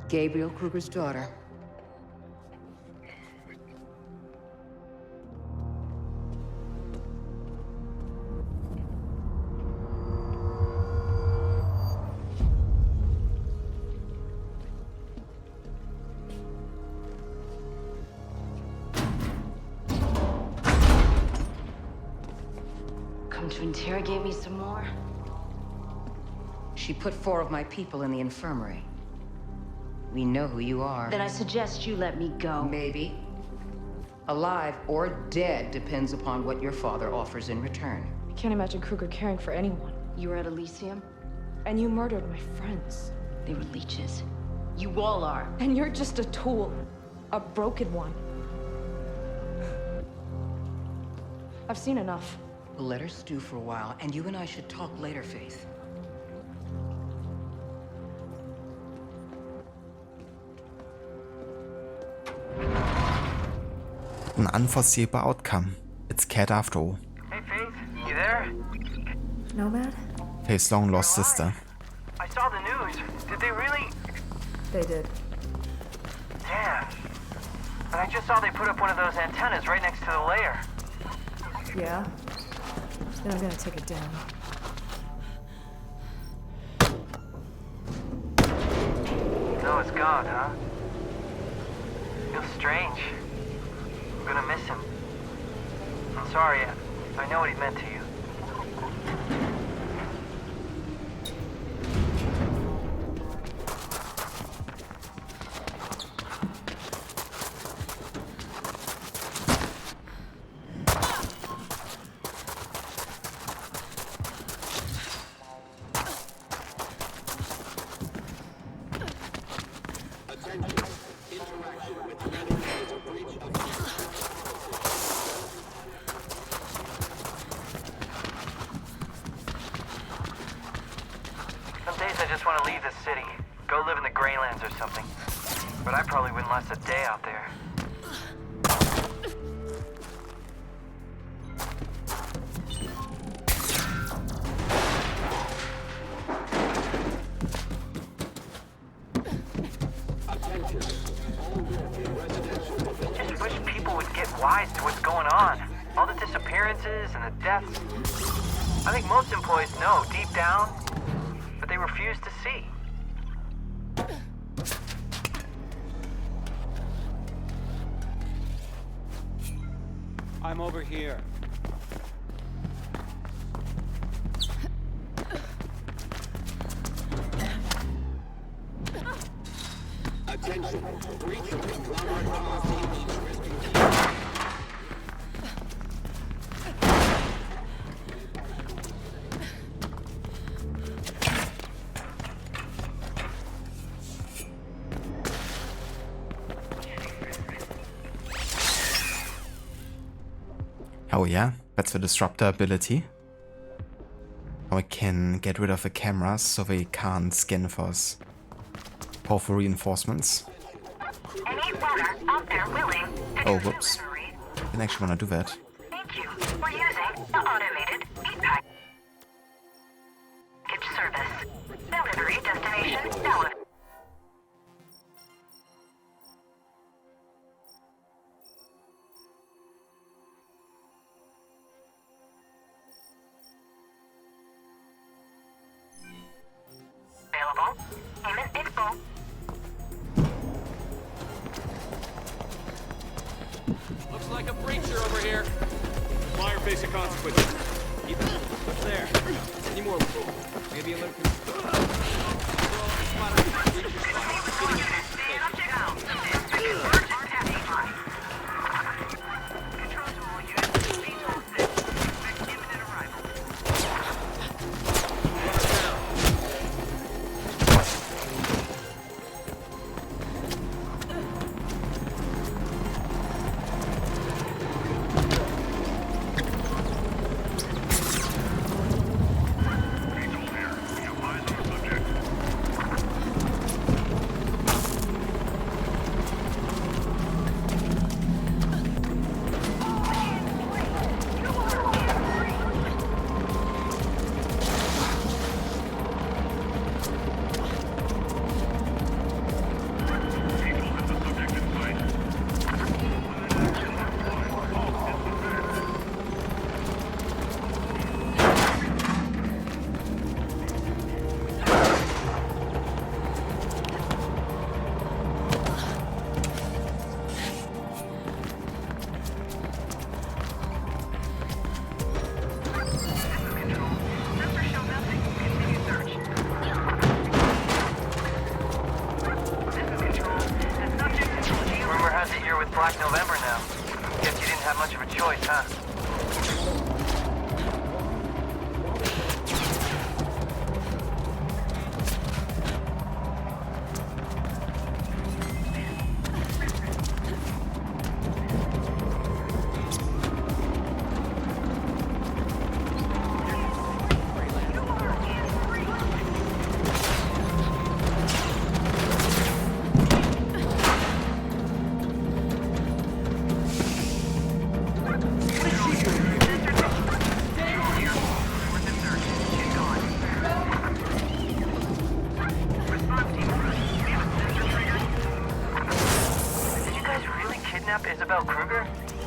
Gabriel Kruger's daughter. Come to interrogate me some more? She put 4 of my people in the infirmary. We know who you are. Then I suggest you let me go. Maybe. Alive or dead depends upon what your father offers in return. I can't imagine Kruger caring for anyone. You were at Elysium? And you murdered my friends. They were leeches. You all are. And you're just a tool. A broken one. I've seen enough. We'll let her stew for a while, and you and I should talk later, Faith. An unforeseeable outcome. It's Cat after all. Hey, Faith, you there? Nomad? Faith's long lost sister. I saw the news. Did they really? They did. Damn. And I just saw they put up one of those antennas right next to the lair. Yeah? Then I'm gonna take it down. No, it's gone, huh? Feels strange. I'm gonna miss him. I'm sorry. I know what he meant to you. Attention. Interaction with city. Go live in the Greylands or something. But I probably wouldn't last a day out there. Just wish people would get wise to what's going on. All the disappearances and the deaths. I think most employees know deep down, but they refuse to see. I'm over here. Attention, breach of conglomerate policy. Oh yeah, that's the disruptor ability. How we can get rid of the cameras so they can't scan for us. Powerful reinforcements. Any runner out there willing to Oh, whoops. Didn't actually want to do that. Thank you. We're using the automated meat package service. Delivery destination now. Available. Payment in full. Looks like a breacher over here. Flyer facing consequences. What's there? Any more? Maybe a little. Black November now. Guess you didn't have much of a choice, huh?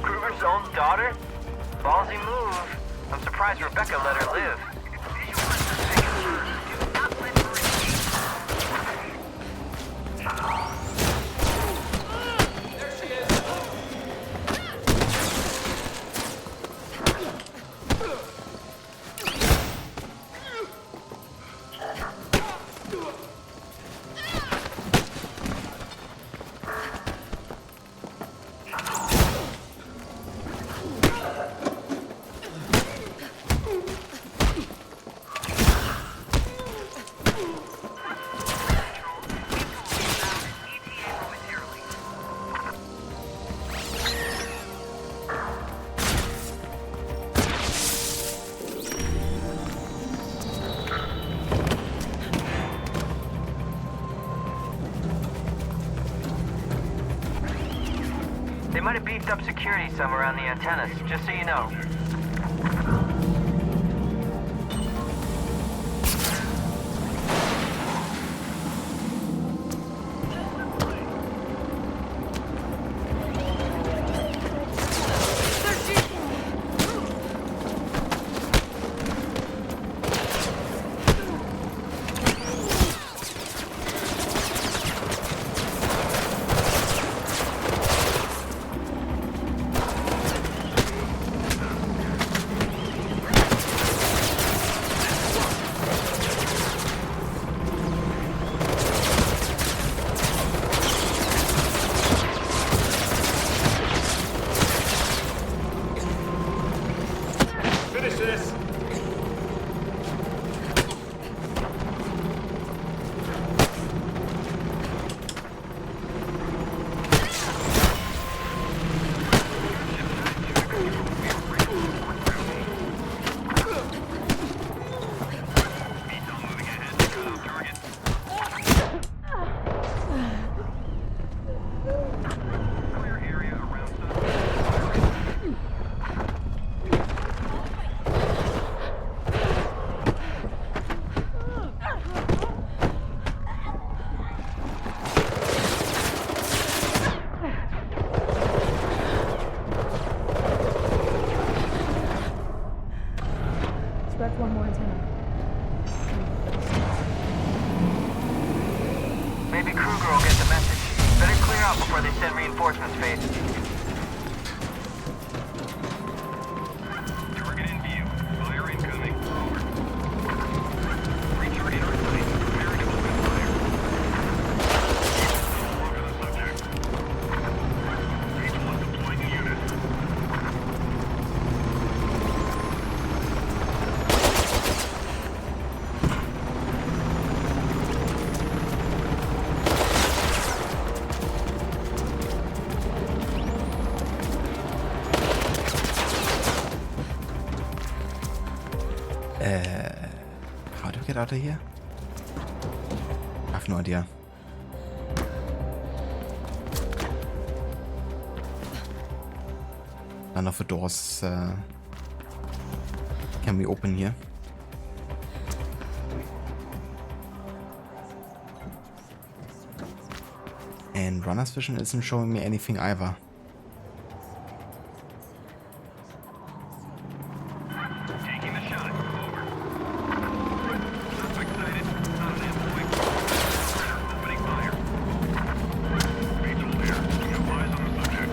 Kruger's own daughter? Ballsy move. I'm surprised Rebecca let her live. They might have beefed up security some around the antennas, just so you know. One more antenna. Maybe Kruger will get the message. Better clear out before they send reinforcements, Faith. Target in view. Fire incoming. Over. Creature in our sight. Prepare to open fire. Look at the subject. H1 deploying a unit. How do we get out of here? I have no idea. None of the doors can be open here. And runner's vision isn't showing me anything either. Taking the shot. Over. Suspect sighted. Not an endpoint. Opening fire. Rachel here. We have eyes on the subject.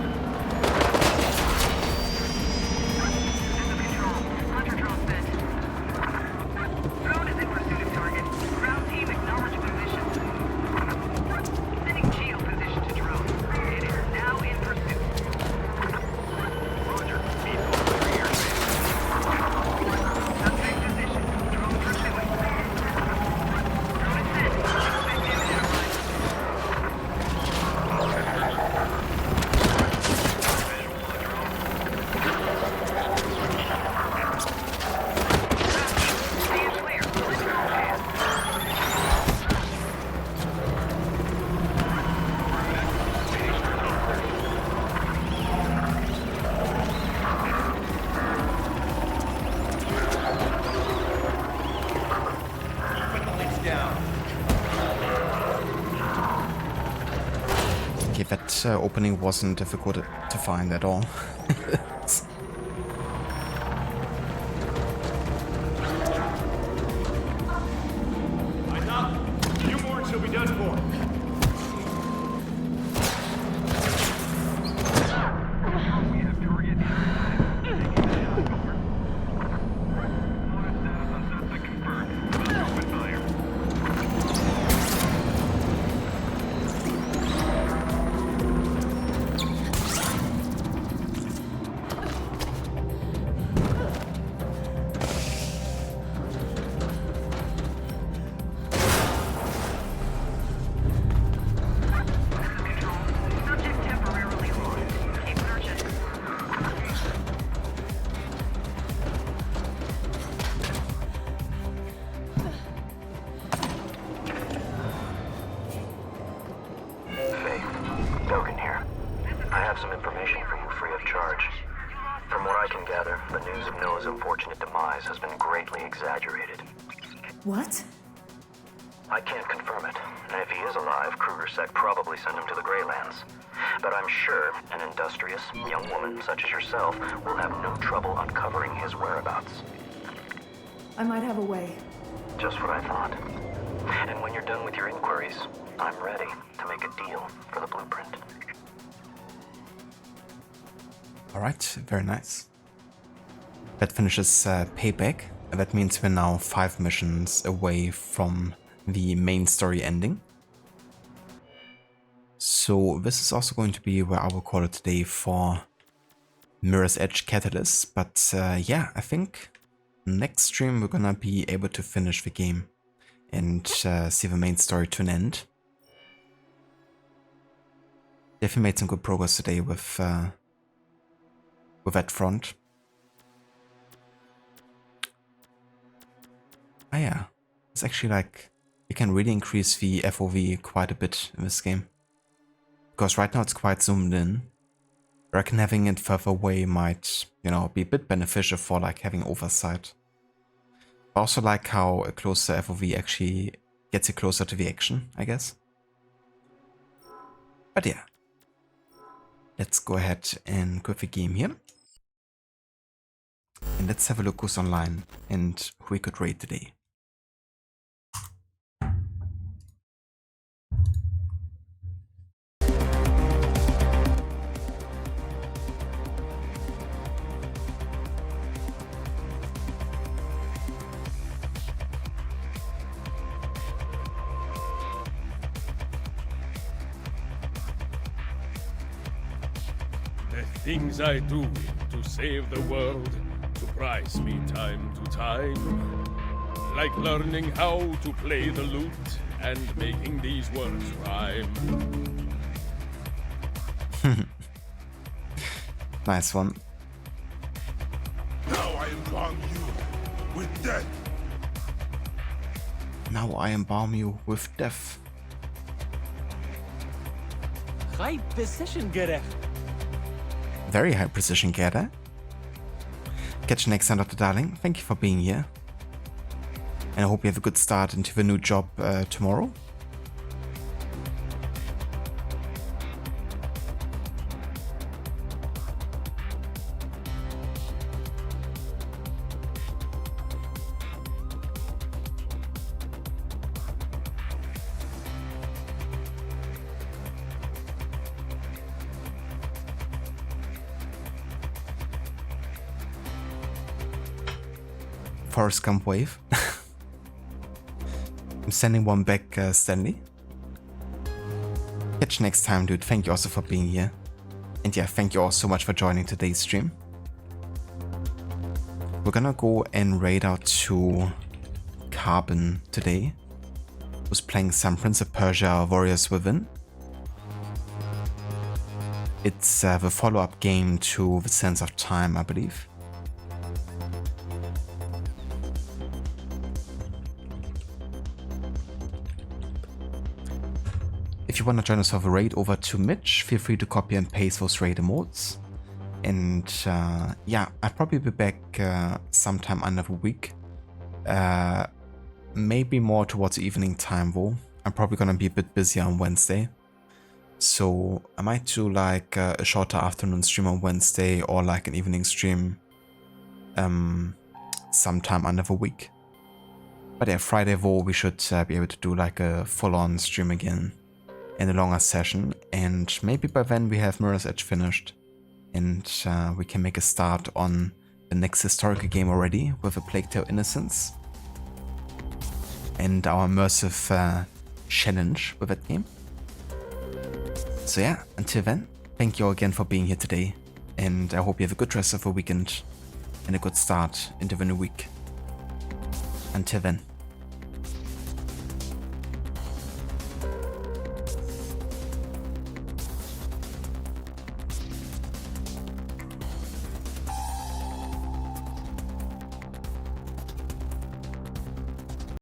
System control. Hunter drone sent. Drone is in pursuit of target. Ground team acknowledge position. Sending geo position to drone. It is now in pursuit. Roger. Meet over here. Suspect position. Drone pursuing. Drone is sent. Suspect imminent arrival. Stand clear. Let's go, man. Okay, that opening wasn't difficult to find at all. Enough! Few more and she'll be done for. We have target in our sight. Taking the shot. Over. Modern status on suspect confirmed. About to open fire. Subject temporarily lost. Keep searching. Faith, Logan here. I have have some information for you free of charge. From what I can gather, the news of Noah's unfortunate demise has been greatly exaggerated. What? I can't confirm it, and if he is alive, Kruger-Sec probably sent him to the Greylands. But I'm sure an industrious young woman such as yourself will have no trouble uncovering his whereabouts. I might have a way. Just what I thought. And when you're done with your inquiries, I'm ready to make a deal for the blueprint. Alright, very nice. That finishes Payback. That means we're now 5 missions away from the main story ending. So this is also going to be where I will call it today for Mirror's Edge Catalyst. But yeah, I think next stream we're gonna be able to finish the game and see the main story to an end. Definitely made some good progress today with that front. Ah yeah, it's actually like you can really increase the FOV quite a bit in this game. Because right now it's quite zoomed in. I reckon having it further away might, you know, be a bit beneficial for like having oversight. I also like how a closer FOV actually gets you closer to the action, I guess. But yeah. Let's go ahead and quit the game here. And let's have a look who's online and who we could raid today. Things I do to save the world surprise me time to time. Like learning how to play the lute and making these words rhyme. Nice one. Now I embalm you with death. Now I embalm you with death. High precision gerecht. Very high precision, Gerda. Catch you next time, Dr. Darling. Thank you for being here. And I hope you have a good start into the new job tomorrow. Forrest Gump wave. I'm sending one back, Stanley. Catch you next time, dude. Thank you also for being here. And yeah, thank you all so much for joining today's stream. We're gonna go and raid out to Carbon today, who's playing some Prince of Persia Warriors Within. It's the follow-up game to The Sense of Time, I believe. If you want to join us for a raid over to Mitch, feel free to copy and paste those raid emotes. And yeah, I'll probably be back sometime under a week. Maybe more towards the evening time though. I'm probably gonna be a bit busier on Wednesday. So I might do like a shorter afternoon stream on Wednesday or like an evening stream sometime under the week. But yeah, Friday though we should be able to do like a full-on stream again in a longer session, and maybe by then we have Mirror's Edge finished and we can make a start on the next historical game already with A Plague Tale Innocence and our immersive challenge with that game. So yeah, until then, thank you all again for being here today, and I hope you have a good rest of the weekend and a good start into the new week. Until then.